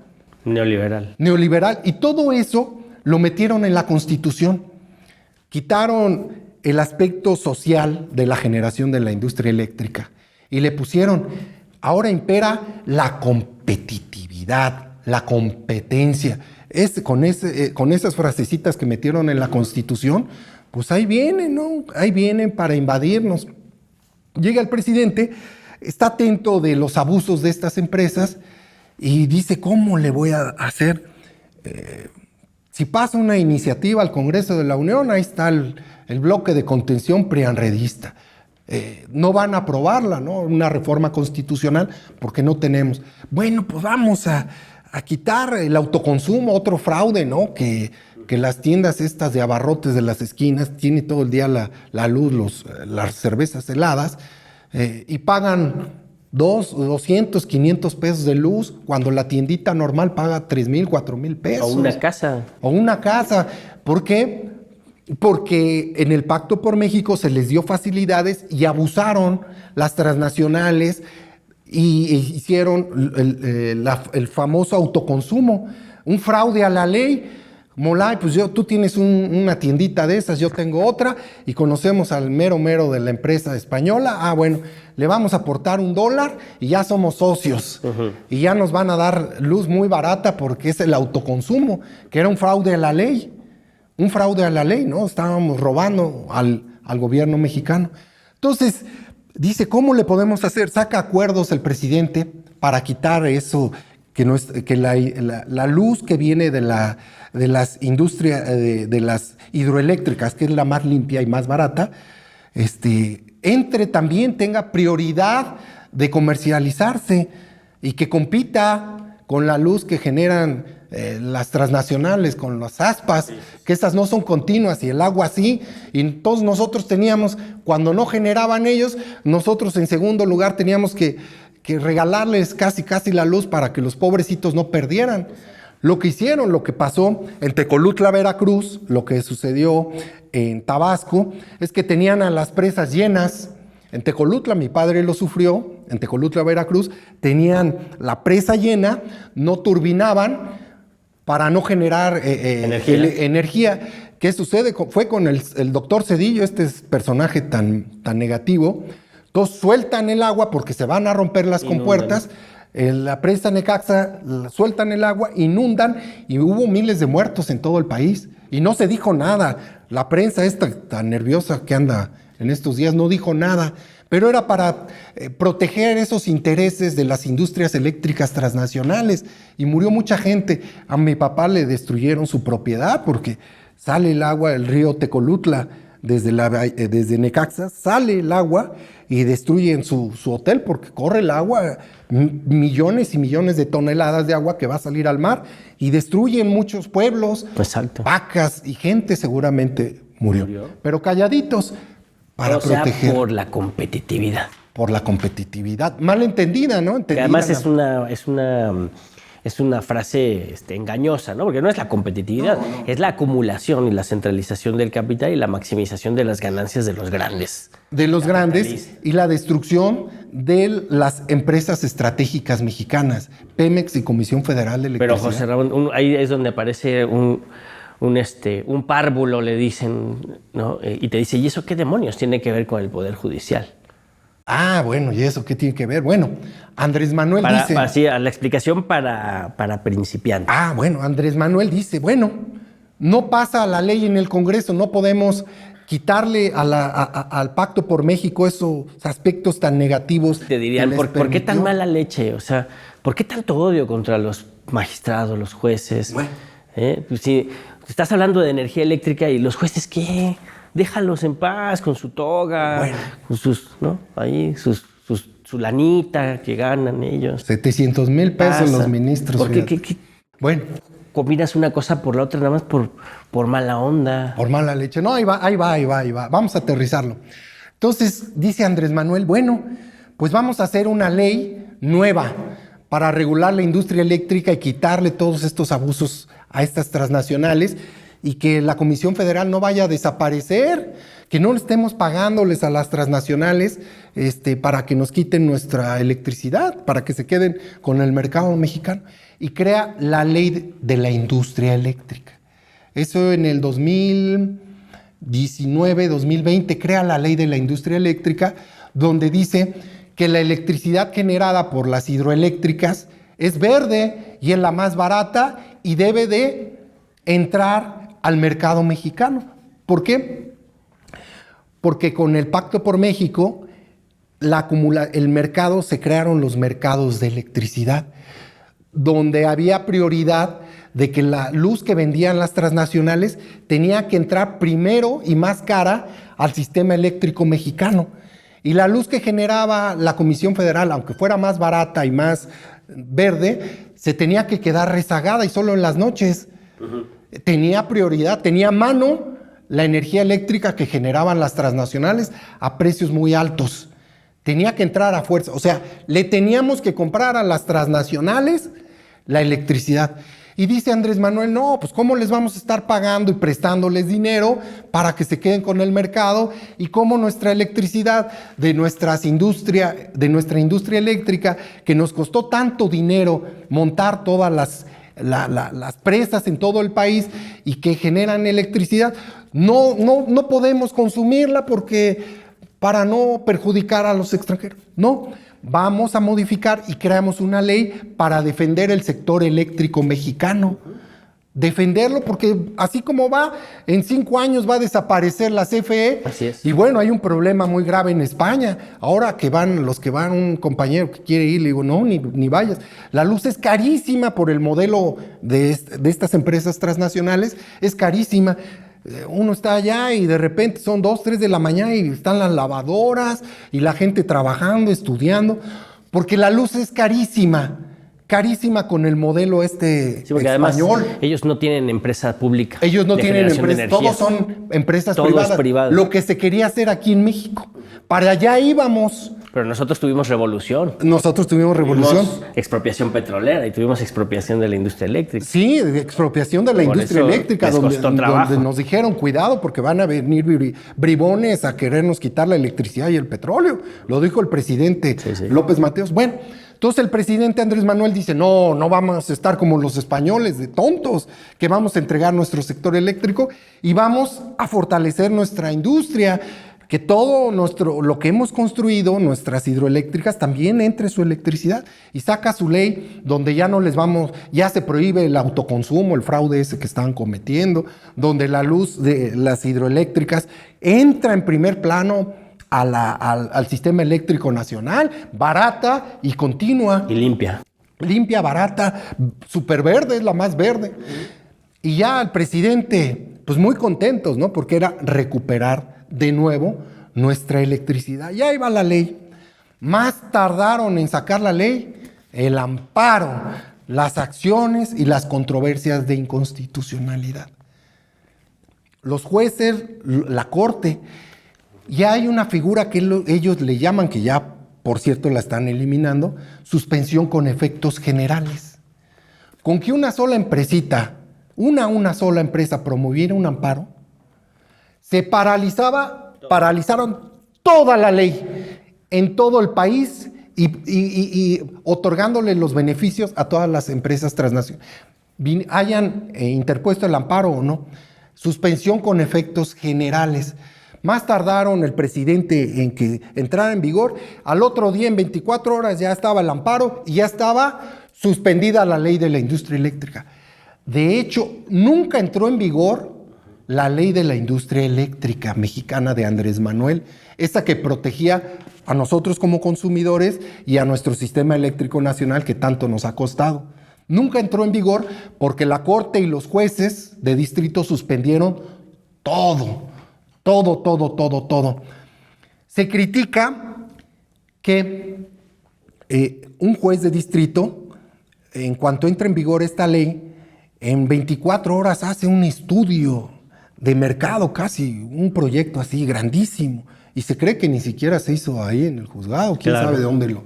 neoliberal. Y todo eso lo metieron en la Constitución. Quitaron el aspecto social de la generación de la industria eléctrica y le pusieron, ahora impera la competitividad, la competencia. Con esas frasecitas que metieron en la Constitución, pues ahí vienen, ¿no? Ahí vienen para invadirnos. Llega el presidente, está atento de los abusos de estas empresas y dice, ¿cómo le voy a hacer? Si pasa una iniciativa al Congreso de la Unión, ahí está el bloque de contención prianredista. No van a aprobarla, ¿no? Una reforma constitucional, porque no tenemos. Bueno, pues vamos a quitar el autoconsumo, otro fraude, ¿no? Que las tiendas estas de abarrotes de las esquinas tienen todo el día la luz, las cervezas heladas, y pagan 200, 500 pesos de luz, cuando la tiendita normal paga 3,000, 4,000 pesos. O una casa. O una casa. ¿Por qué? Porque en el Pacto por México se les dio facilidades y abusaron las transnacionales y hicieron el famoso autoconsumo, un fraude a la ley. Molay, pues tú tienes una tiendita de esas, yo tengo otra, y conocemos al mero de la empresa española. Ah, bueno, le vamos a aportar $1 y ya somos socios. Y ya nos van a dar luz muy barata porque es el autoconsumo, que era un fraude a la ley. Un fraude a la ley, ¿no? Estábamos robando al gobierno mexicano. Entonces, dice, ¿cómo le podemos hacer? Saca acuerdos el presidente para quitar eso, que la luz que viene de las industrias, de las hidroeléctricas, que es la más limpia y más barata, también tenga prioridad de comercializarse y que compita con la luz que generan las transnacionales, con las aspas, que esas no son continuas y el agua sí, y todos nosotros teníamos, cuando no generaban ellos, nosotros en segundo lugar teníamos que regalarles casi la luz para que los pobrecitos no perdieran. Lo que hicieron, lo que pasó en Tecolutla, Veracruz, lo que sucedió en Tabasco, es que tenían a las presas llenas. En Tecolutla, mi padre lo sufrió, en Tecolutla, Veracruz, tenían la presa llena, no turbinaban para no generar energía. ¿Qué sucede? Fue con el doctor Cedillo, este personaje tan negativo. Entonces sueltan el agua porque se van a romper las compuertas. La presa Necaxa sueltan el agua, inundan y hubo miles de muertos en todo el país. Y no se dijo nada. La prensa esta tan nerviosa que anda en estos días no dijo nada. Pero era para proteger esos intereses de las industrias eléctricas transnacionales. Y murió mucha gente. A mi papá le destruyeron su propiedad porque sale el agua del río Tecolutla. Desde Necaxa sale el agua y destruyen su hotel porque corre el agua, millones y millones de toneladas de agua que va a salir al mar y destruyen muchos pueblos. Exacto. Vacas y gente seguramente murió. Pero calladitos para proteger. Por la competitividad. Por la competitividad. Mal entendida, ¿no? Que además es una frase engañosa, ¿no? Porque no es la competitividad, es la acumulación y la centralización del capital y la maximización de las ganancias de los grandes. De los grandes y la destrucción de las empresas estratégicas mexicanas, Pemex y Comisión Federal de Electricidad. Pero José Ramón, ahí es donde aparece un párvulo, le dicen, ¿no? Y te dice, ¿y eso qué demonios tiene que ver con el Poder Judicial? Ah, bueno, ¿y eso qué tiene que ver? Bueno, Andrés Manuel dice... Sí, la explicación para principiantes. Ah, bueno, Andrés Manuel dice, bueno, no pasa la ley en el Congreso, no podemos quitarle al Pacto por México esos aspectos tan negativos. Te dirían, ¿por qué tan mala leche? O sea, ¿por qué tanto odio contra los magistrados, los jueces? Bueno. Pues si estás hablando de energía eléctrica y los jueces, ¿qué? Déjalos en paz con su toga, bueno, con sus, ¿no? Ahí, su lanita que ganan ellos. 700,000 pesos los ministros. ¿Por qué? Bueno. Combinas una cosa por la otra nada más por mala onda. Por mala leche. No, ahí va. Vamos a aterrizarlo. Entonces, dice Andrés Manuel, bueno, pues vamos a hacer una ley nueva para regular la industria eléctrica y quitarle todos estos abusos a estas transnacionales y que la Comisión Federal no vaya a desaparecer, que no estemos pagándoles a las transnacionales para que nos quiten nuestra electricidad, para que se queden con el mercado mexicano. Y crea la ley de la industria eléctrica. Eso en el 2019, 2020, crea la ley de la industria eléctrica, donde dice que la electricidad generada por las hidroeléctricas es verde y es la más barata y debe de entrar al mercado mexicano. ¿Por qué? Porque con el Pacto por México, el mercado, se crearon los mercados de electricidad, donde había prioridad de que la luz que vendían las transnacionales tenía que entrar primero y más cara al sistema eléctrico mexicano. Y la luz que generaba la Comisión Federal, aunque fuera más barata y más verde, se tenía que quedar rezagada y solo en las noches. Tenía prioridad, tenía a mano la energía eléctrica que generaban las transnacionales a precios muy altos. Tenía que entrar a fuerza. O sea, le teníamos que comprar a las transnacionales la electricidad. Y dice Andrés Manuel, no, pues ¿cómo les vamos a estar pagando y prestándoles dinero para que se queden con el mercado? Y cómo nuestra electricidad de nuestra industria eléctrica, que nos costó tanto dinero montar todas las presas en todo el país y que generan electricidad, no podemos consumirla porque para no perjudicar a los extranjeros. No, vamos a modificar y creamos una ley para defender el sector eléctrico mexicano. Defenderlo porque así como va, en 5 años va a desaparecer la CFE. Así es. Y bueno, hay un problema muy grave en España. Ahora que van, un compañero que quiere ir, le digo, no, ni vayas. La luz es carísima por el modelo de estas empresas transnacionales, es carísima. Uno está allá y de repente son 2, 3 de la mañana y están las lavadoras y la gente trabajando, estudiando, porque la luz es carísima con el modelo sí, porque español. Además, ellos no tienen empresa pública. Ellos no tienen empresa, todos son empresas privadas. Es privado. Lo que se quería hacer aquí en México. Para allá íbamos. Pero nosotros tuvimos revolución. Tuvimos expropiación petrolera y tuvimos expropiación de la industria eléctrica. Sí, de expropiación de la industria eléctrica, donde nos dijeron, cuidado, porque van a venir bribones a querernos quitar la electricidad y el petróleo. Lo dijo el presidente López Mateos. Bueno, entonces el presidente Andrés Manuel dice, no vamos a estar como los españoles de tontos, que vamos a entregar nuestro sector eléctrico y vamos a fortalecer nuestra industria, que todo lo que hemos construido, nuestras hidroeléctricas, también entre su electricidad. Y saca su ley donde ya se prohíbe el autoconsumo, el fraude ese que estaban cometiendo, donde la luz de las hidroeléctricas entra en primer plano al sistema eléctrico nacional, barata y continua. Y limpia. Limpia, barata, súper verde, es la más verde. Y ya el presidente, pues muy contentos, ¿no? Porque era recuperar de nuevo nuestra electricidad. Y ahí va la ley. Más tardaron en sacar la ley, el amparo, las acciones y las controversias de inconstitucionalidad. Los jueces, la corte, ya hay una figura que ellos le llaman, que ya, por cierto, la están eliminando, suspensión con efectos generales. Con que una sola empresita, una sola empresa promoviera un amparo, se paralizaron toda la ley en todo el país y otorgándole los beneficios a todas las empresas transnacionales, hayan interpuesto el amparo o no. Suspensión con efectos generales. Más tardaron el presidente en que entrara en vigor. Al otro día, en 24 horas, ya estaba el amparo y ya estaba suspendida la ley de la industria eléctrica. De hecho, nunca entró en vigor la ley de la industria eléctrica mexicana de Andrés Manuel, esa que protegía a nosotros como consumidores y a nuestro sistema eléctrico nacional que tanto nos ha costado. Nunca entró en vigor porque la Corte y los jueces de distrito suspendieron todo. Se critica que un juez de distrito, en cuanto entra en vigor esta ley, en 24 horas hace un estudio de mercado, casi un proyecto así grandísimo, y se cree que ni siquiera se hizo ahí en el juzgado, quién sabe de dónde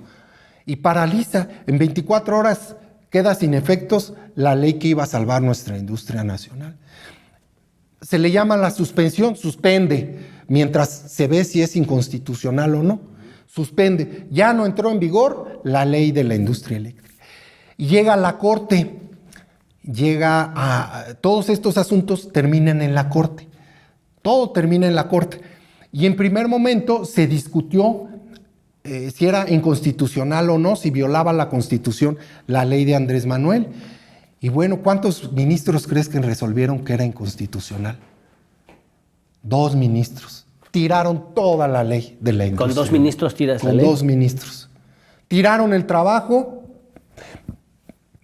y paraliza, en 24 horas queda sin efectos la ley que iba a salvar nuestra industria nacional. Se le llama la suspensión, suspende, mientras se ve si es inconstitucional o no. Suspende. Ya no entró en vigor la ley de la industria eléctrica. Llega a la Corte, todos estos asuntos terminan en la Corte. Todo termina en la Corte. Y en primer momento se discutió si era inconstitucional o no, si violaba la Constitución la ley de Andrés Manuel. Y bueno, ¿cuántos ministros crees que resolvieron que era inconstitucional? 2 ministros. Tiraron toda la ley de la industria. ¿Con 2 ministros tiras la ley? Con 2 ministros. Tiraron el trabajo,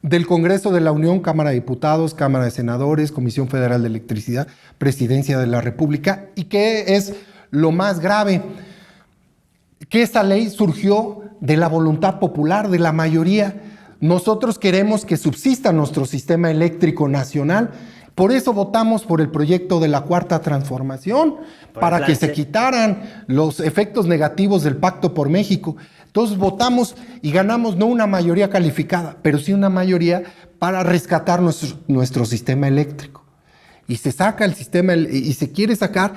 del Congreso de la Unión, Cámara de Diputados, Cámara de Senadores, Comisión Federal de Electricidad, Presidencia de la República, y que es lo más grave, que esta ley surgió de la voluntad popular, de la mayoría. Nosotros queremos que subsista nuestro sistema eléctrico nacional, por eso votamos por el proyecto de la Cuarta Transformación, para que se quitaran los efectos negativos del Pacto por México. Entonces votamos y ganamos no una mayoría calificada, pero sí una mayoría para rescatar nuestro sistema eléctrico. Y se saca el sistema y se quiere sacar,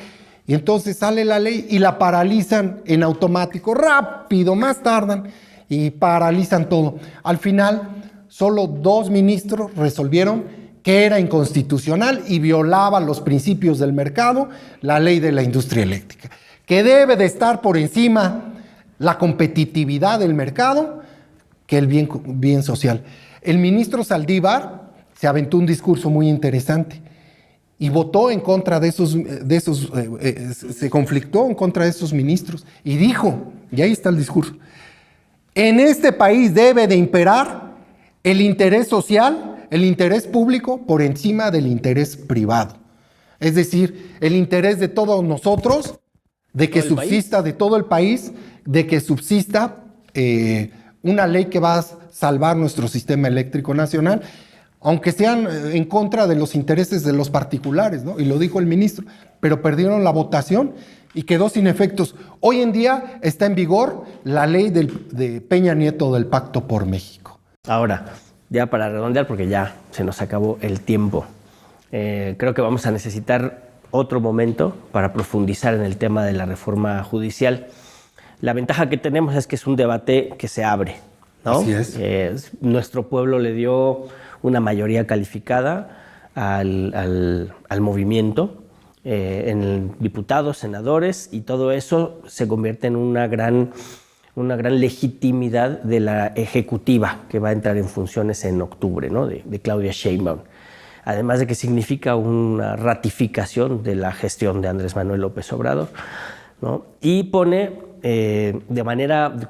y entonces sale la ley y la paralizan en automático, rápido, más tardan, y paralizan todo. Al final, solo 2 ministros resolvieron que era inconstitucional y violaba los principios del mercado, la ley de la industria eléctrica, que debe de estar por encima la competitividad del mercado que el bien social. El ministro Saldívar se aventó un discurso muy interesante y votó en contra de esos se conflictó en contra de esos ministros y dijo, y ahí está el discurso: en este país debe de imperar el interés social, el interés público por encima del interés privado. Es decir, el interés de todos nosotros, de que subsista, de todo el país, de que subsista una ley que va a salvar nuestro sistema eléctrico nacional, aunque sean en contra de los intereses de los particulares, ¿no? Y lo dijo el ministro, pero perdieron la votación y quedó sin efectos. Hoy en día está en vigor la ley de Peña Nieto del Pacto por México. Ahora, ya para redondear, porque ya se nos acabó el tiempo, creo que vamos a necesitar otro momento para profundizar en el tema de la reforma judicial. La ventaja que tenemos es que es un debate que se abre, ¿no? Así es. Nuestro pueblo le dio una mayoría calificada al movimiento en diputados, senadores, y todo eso se convierte en una gran legitimidad de la ejecutiva que va a entrar en funciones en octubre, ¿no? de Claudia Sheinbaum. Además de que significa una ratificación de la gestión de Andrés Manuel López Obrador, ¿no? Y pone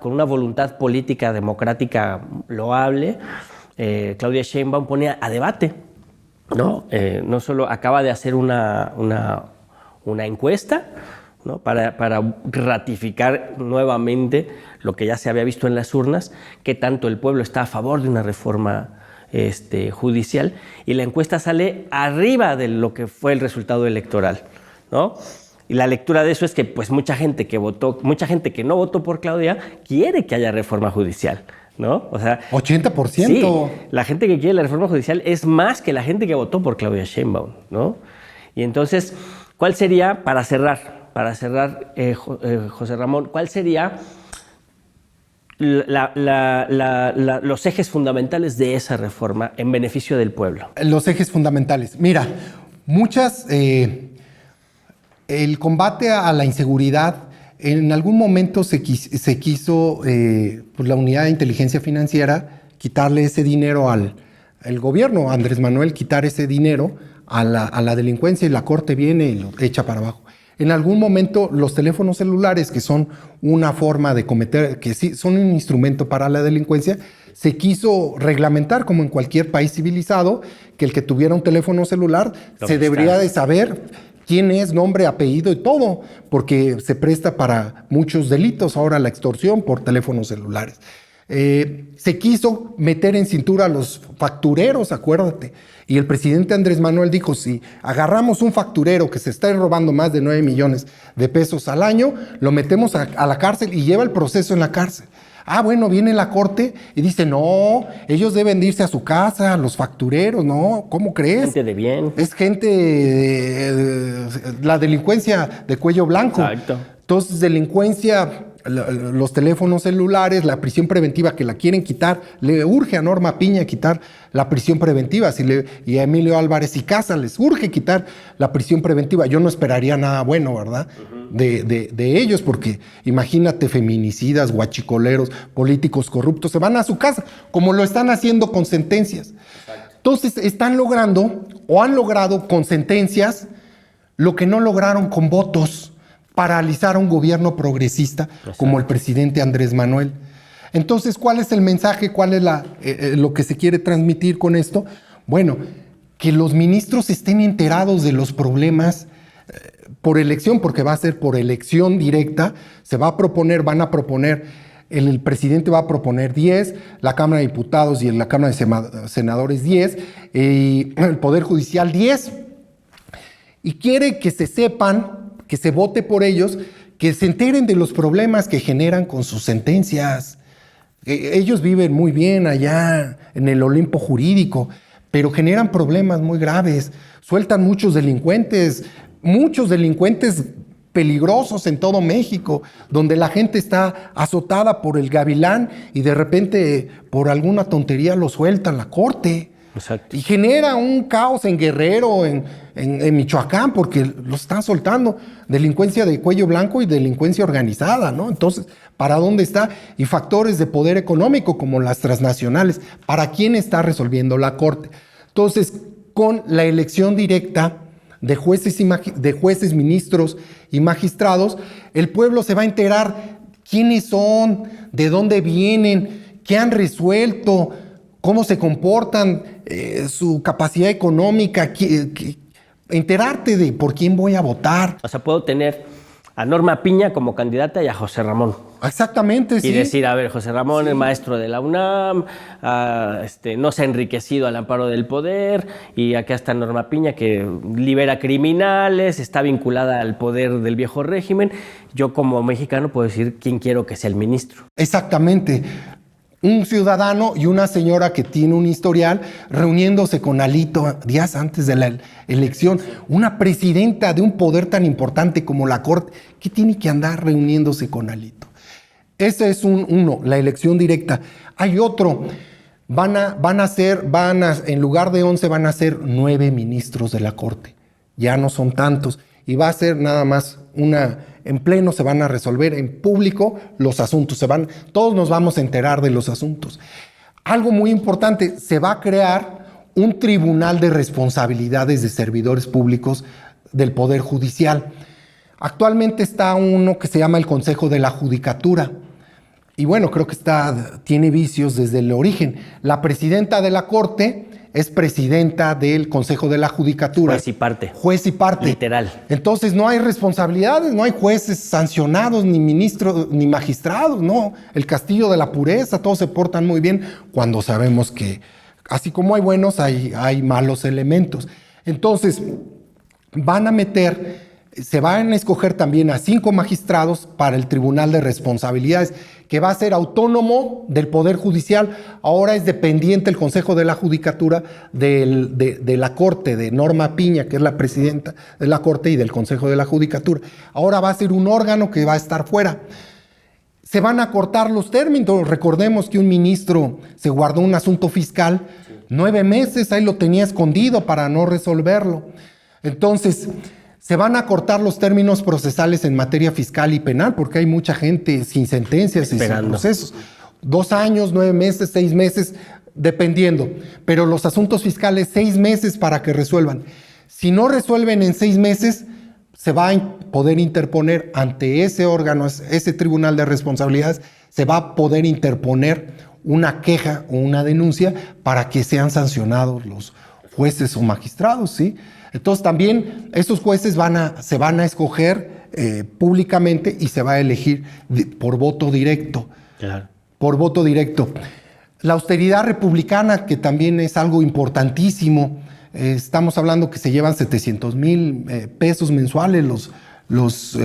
con una voluntad política democrática loable, Claudia Sheinbaum pone a debate, ¿no? No solo acaba de hacer una encuesta, ¿no? para ratificar nuevamente lo que ya se había visto en las urnas, que tanto el pueblo está a favor de una reforma judicial, y la encuesta sale arriba de lo que fue el resultado electoral, ¿no? Y la lectura de eso es que pues mucha gente que no votó por Claudia quiere que haya reforma judicial, ¿no? O sea, 80%. Sí, la gente que quiere la reforma judicial es más que la gente que votó por Claudia Sheinbaum, ¿no? Y entonces, ¿cuál sería, para cerrar, José Ramón, cuál sería los ejes fundamentales de esa reforma en beneficio del pueblo? Los ejes fundamentales. Mira, el combate a la inseguridad, en algún momento se quiso, por la unidad de inteligencia financiera, quitarle ese dinero el gobierno, Andrés Manuel, quitar ese dinero a la delincuencia, y la Corte viene y lo echa para abajo. En algún momento los teléfonos celulares, que son una forma de cometer, que sí son un instrumento para la delincuencia, se quiso reglamentar, como en cualquier país civilizado, que el que tuviera un teléfono celular se debería de saber quién es, nombre, apellido y todo, porque se presta para muchos delitos ahora la extorsión por teléfonos celulares. Se quiso meter en cintura a los factureros, acuérdate, y el presidente Andrés Manuel dijo: si agarramos un facturero que se está robando más de 9 millones de pesos al año, lo metemos a la cárcel y lleva el proceso en la cárcel. Ah, bueno, viene la Corte y dice: no, ellos deben de irse a su casa, los factureros, ¿no? ¿Cómo crees? Gente de bien. Es gente la delincuencia de cuello blanco. Exacto. Entonces, delincuencia, los teléfonos celulares, la prisión preventiva, que la quieren quitar. Le urge a Norma Piña quitar la prisión preventiva, y a Emilio Álvarez y Casa les urge quitar la prisión preventiva. Yo no esperaría nada bueno, ¿verdad? De ellos, porque imagínate, feminicidas, guachicoleros, políticos corruptos, se van a su casa, como lo están haciendo con sentencias. Exacto. Entonces están logrando, o han logrado con sentencias, lo que no lograron con votos: paralizar a un gobierno progresista. Exacto. Como el presidente Andrés Manuel. Entonces, ¿cuál es el mensaje? ¿Cuál es lo que se quiere transmitir con esto? Bueno, que los ministros estén enterados de los problemas por elección, porque va a ser por elección directa. Van a proponer, el presidente va a proponer 10, la Cámara de Diputados y la Cámara de Senadores 10, y el Poder Judicial 10. Y quiere que se sepan, que se vote por ellos, que se enteren de los problemas que generan con sus sentencias. Ellos viven muy bien allá en el Olimpo jurídico, pero generan problemas muy graves. Sueltan muchos delincuentes peligrosos en todo México, donde la gente está azotada por el gavilán y de repente por alguna tontería lo sueltan la corte. Exacto. Y genera un caos en Guerrero, en Michoacán, porque los están soltando. Delincuencia de cuello blanco y delincuencia organizada, ¿no? Entonces, ¿para dónde está? Y factores de poder económico como las transnacionales. ¿Para quién está resolviendo la Corte? Entonces, con la elección directa de jueces, ministros y magistrados, el pueblo se va a enterar quiénes son, de dónde vienen, qué han resuelto, cómo se comportan, su capacidad económica, enterarte de por quién voy a votar. O sea, puedo tener a Norma Piña como candidata y a José Ramón. Exactamente, sí. Y decir, a ver, José Ramón es maestro de la UNAM, no se ha enriquecido al amparo del poder, y acá está Norma Piña que libera criminales, está vinculada al poder del viejo régimen. Yo como mexicano puedo decir quién quiero que sea el ministro. Exactamente. Un ciudadano y una señora que tiene un historial reuniéndose con Alito días antes de la elección. Una presidenta de un poder tan importante como la Corte, ¿qué tiene que andar reuniéndose con Alito? Ese es uno, la elección directa. Hay otro, en lugar de 11 van a ser 9 ministros de la Corte. Ya no son tantos. Y va a ser nada más en pleno se van a resolver en público los asuntos. Todos nos vamos a enterar de los asuntos. Algo muy importante, se va a crear un tribunal de responsabilidades de servidores públicos del Poder Judicial. Actualmente está uno que se llama el Consejo de la Judicatura. Y bueno, creo que tiene vicios desde el origen. La presidenta de la Corte es presidenta del Consejo de la Judicatura. Juez y parte. Juez y parte. Literal. Entonces no hay responsabilidades, no hay jueces sancionados, ni ministros, ni magistrados, no. El castillo de la pureza, todos se portan muy bien cuando sabemos que, así como hay buenos, hay malos elementos. Entonces, se van a escoger también a 5 magistrados para el Tribunal de Responsabilidades, que va a ser autónomo del Poder Judicial. Ahora es dependiente el Consejo de la Judicatura de la Corte, de Norma Piña, que es la presidenta de la Corte, y del Consejo de la Judicatura. Ahora va a ser un órgano que va a estar fuera. Se van a cortar los términos. Recordemos que un ministro se guardó un asunto fiscal 9 meses, ahí lo tenía escondido para no resolverlo. Entonces, se van a cortar los términos procesales en materia fiscal y penal, porque hay mucha gente sin sentencias y sin procesos. 2 años, 9 meses, 6 meses, dependiendo. Pero los asuntos fiscales, 6 meses para que resuelvan. Si no resuelven en 6 meses, se va a poder interponer ante ese órgano, ese tribunal de responsabilidades, se va a poder interponer una queja o una denuncia para que sean sancionados los jueces o magistrados, ¿sí? Entonces también estos jueces se van a escoger públicamente y se va a elegir por voto directo. Claro. Por voto directo. La austeridad republicana, que también es algo importantísimo. Estamos hablando que se llevan 700,000 pesos mensuales los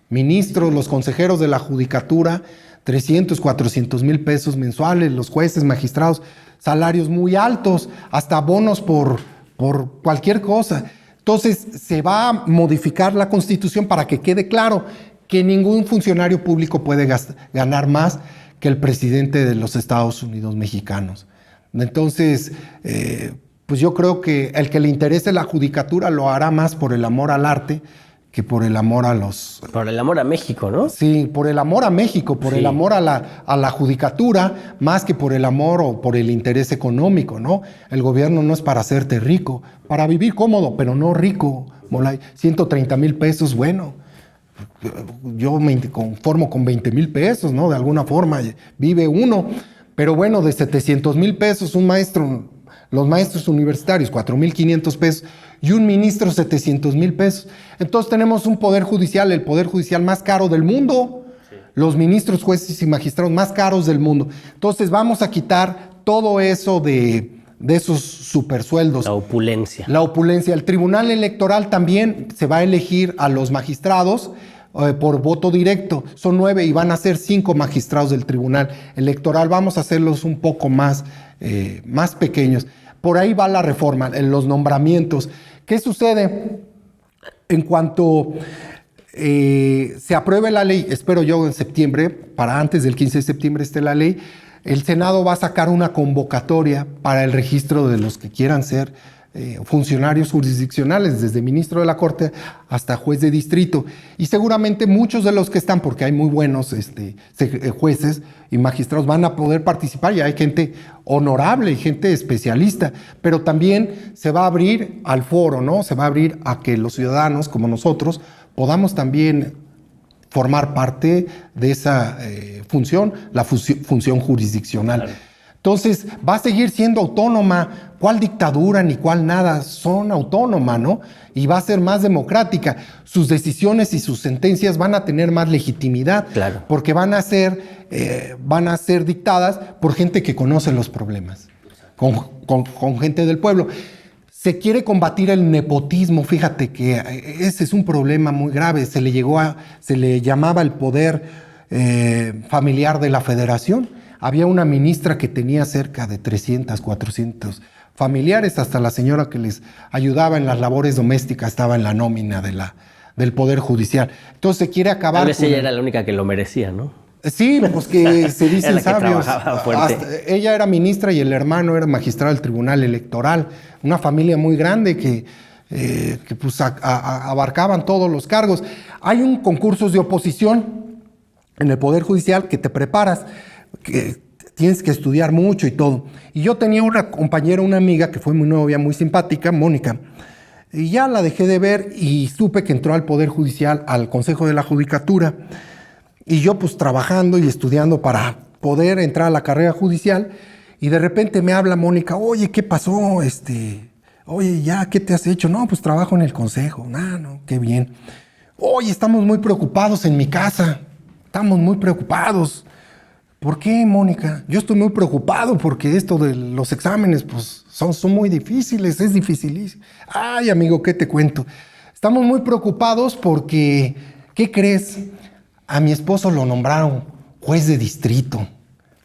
ministros, los consejeros de la judicatura, 300, 400,000 pesos mensuales, los jueces, magistrados, salarios muy altos, hasta bonos por cualquier cosa. Entonces se va a modificar la Constitución para que quede claro que ningún funcionario público puede ganar más que el presidente de los Estados Unidos mexicanos. Entonces, pues yo creo que el que le interese la judicatura lo hará más por el amor al arte que por el amor a los... Por el amor a México, ¿no? Sí, por el amor a México, por el amor a la judicatura, más que por el amor o por el interés económico, ¿no? El gobierno no es para hacerte rico, para vivir cómodo, pero no rico, Molay. 130,000 pesos, bueno, yo me conformo con 20,000 pesos, ¿no? De alguna forma vive uno. Pero bueno, de 700,000 pesos, un maestro, los maestros universitarios, 4,500 pesos, y un ministro, 700,000 pesos. Entonces tenemos un poder judicial, el poder judicial más caro del mundo. Sí. Los ministros, jueces y magistrados más caros del mundo. Entonces vamos a quitar todo eso de esos supersueldos. La opulencia. La opulencia. El Tribunal Electoral también se va a elegir a los magistrados por voto directo. Son 9 y van a ser 5 magistrados del Tribunal Electoral. Vamos a hacerlos un poco más pequeños. Por ahí va la reforma, en los nombramientos. ¿Qué sucede? En cuanto se apruebe la ley, espero yo en septiembre, para antes del 15 de septiembre esté la ley, el Senado va a sacar una convocatoria para el registro de los que quieran ser funcionarios jurisdiccionales, desde ministro de la Corte hasta juez de distrito. Y seguramente muchos de los que están, porque hay muy buenos jueces y magistrados, van a poder participar. Y hay gente honorable y gente especialista, pero también se va a abrir al foro, ¿no? Se va a abrir a que los ciudadanos como nosotros podamos también formar parte de esa función, la función jurisdiccional. Claro. Entonces, va a seguir siendo autónoma. ¿Cuál dictadura ni cuál nada? Son autónoma, ¿no? Y va a ser más democrática. Sus decisiones y sus sentencias van a tener más legitimidad. Claro. Porque van a ser dictadas por gente que conoce los problemas, con gente del pueblo. Se quiere combatir el nepotismo. Fíjate que ese es un problema muy grave. Se le llamaba el poder familiar de la federación. Había una ministra que tenía cerca de 300, 400 familiares. Hasta la señora que les ayudaba en las labores domésticas estaba en la nómina del Poder Judicial. Entonces se quiere acabar. Tal vez ella era la única que lo merecía, ¿no? Sí, pues que se dicen sabios. Ella era ministra y el hermano era magistrado del Tribunal Electoral. Una familia muy grande que pues abarcaban todos los cargos. Hay un concurso de oposición en el Poder Judicial que te preparas, que tienes que estudiar mucho y todo. Y yo tenía una compañera, una amiga que fue mi novia, muy simpática, Mónica. Y ya la dejé de ver y supe que entró al Poder Judicial, al Consejo de la Judicatura. Y yo pues trabajando y estudiando para poder entrar a la carrera judicial, y de repente me habla Mónica: oye, ¿qué pasó? Oye, ya, ¿qué te has hecho? No, pues trabajo en el consejo. No, qué bien. Oye, estamos muy preocupados en mi casa. Estamos muy preocupados. ¿Por qué, Mónica? Yo estoy muy preocupado porque esto de los exámenes pues son muy difíciles, es dificilísimo. Ay, amigo, ¿qué te cuento? Estamos muy preocupados porque, ¿qué crees? A mi esposo lo nombraron juez de distrito,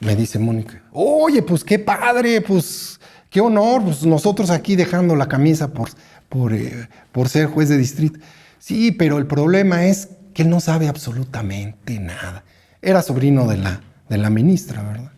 me dice Mónica. Oye, pues qué padre, pues qué honor, pues nosotros aquí dejando la camisa por ser juez de distrito. Sí, pero el problema es que él no sabe absolutamente nada. Era sobrino de la ministra, ¿verdad?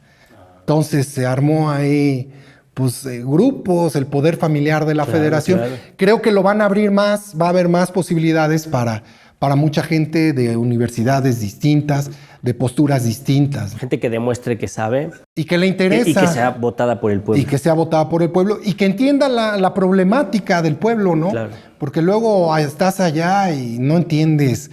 Entonces se armó ahí pues grupos, el poder familiar de la federación. Claro. Creo que lo van a abrir más, va a haber más posibilidades para mucha gente de universidades distintas, de posturas distintas. Gente que demuestre que sabe. Y que le interesa. Y que sea votada por el pueblo. Y que sea votada por el pueblo. Y que entienda la problemática del pueblo, ¿no? Claro. Porque luego estás allá y no entiendes,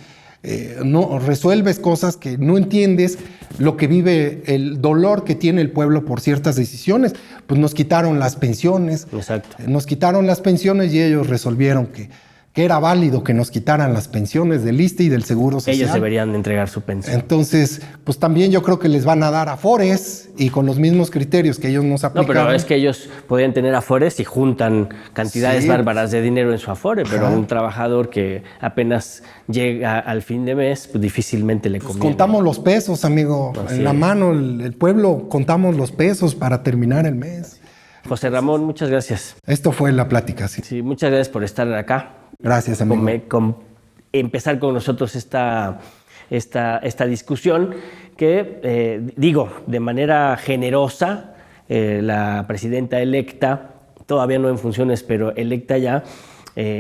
no resuelves cosas que no entiendes, lo que vive, el dolor que tiene el pueblo por ciertas decisiones. Pues nos quitaron las pensiones. Exacto. Nos quitaron las pensiones y ellos resolvieron que era válido que nos quitaran las pensiones del ISSSTE y del Seguro Social. Ellos deberían de entregar su pensión. Entonces, pues también yo creo que les van a dar afores y con los mismos criterios que ellos nos aplicaron. No, pero es que ellos podrían tener afores y juntan cantidades bárbaras de dinero en su afore, pero a un trabajador que apenas llega al fin de mes, pues difícilmente le conviene. Contamos los pesos, amigo. Así en la mano, el pueblo, contamos los pesos para terminar el mes. José Ramón, muchas gracias. Esto fue la plática, sí. Sí, muchas gracias por estar acá. Gracias, amigo. Empezar con nosotros esta discusión que, de manera generosa, la presidenta electa, todavía no en funciones, pero electa ya,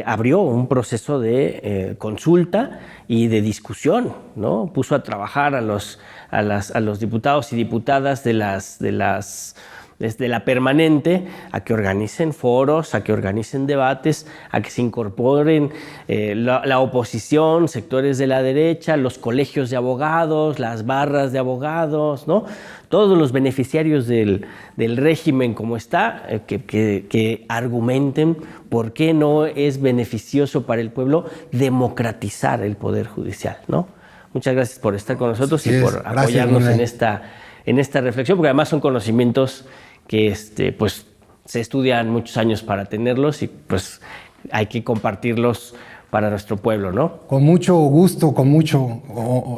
abrió un proceso de consulta y de discusión, ¿no? Puso a trabajar a los diputados y diputadas de las desde la permanente, a que organicen foros, a que organicen debates, a que se incorporen la oposición, sectores de la derecha, los colegios de abogados, las barras de abogados, ¿no? Todos los beneficiarios del régimen como está, que argumenten por qué no es beneficioso para el pueblo democratizar el Poder Judicial, ¿no? Muchas gracias por estar con nosotros y por apoyarnos en esta reflexión, porque además son conocimientos que pues, se estudian muchos años para tenerlos y pues hay que compartirlos para nuestro pueblo, ¿no? Con mucho gusto,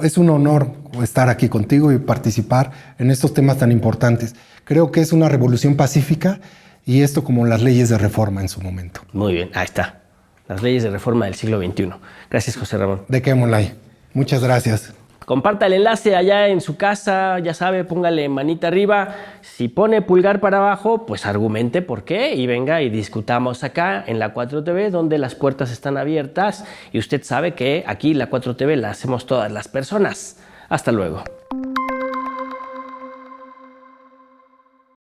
es un honor estar aquí contigo y participar en estos temas tan importantes. Creo que es una revolución pacífica y esto como las leyes de reforma en su momento. Muy bien, ahí está. Las leyes de reforma del siglo XXI. Gracias, José Ramón. Dejémosla ahí. Muchas gracias. Comparta el enlace allá en su casa, ya sabe, póngale manita arriba. Si pone pulgar para abajo, pues argumente por qué y venga y discutamos acá en la 4TV, donde las puertas están abiertas y usted sabe que aquí la 4TV la hacemos todas las personas. Hasta luego.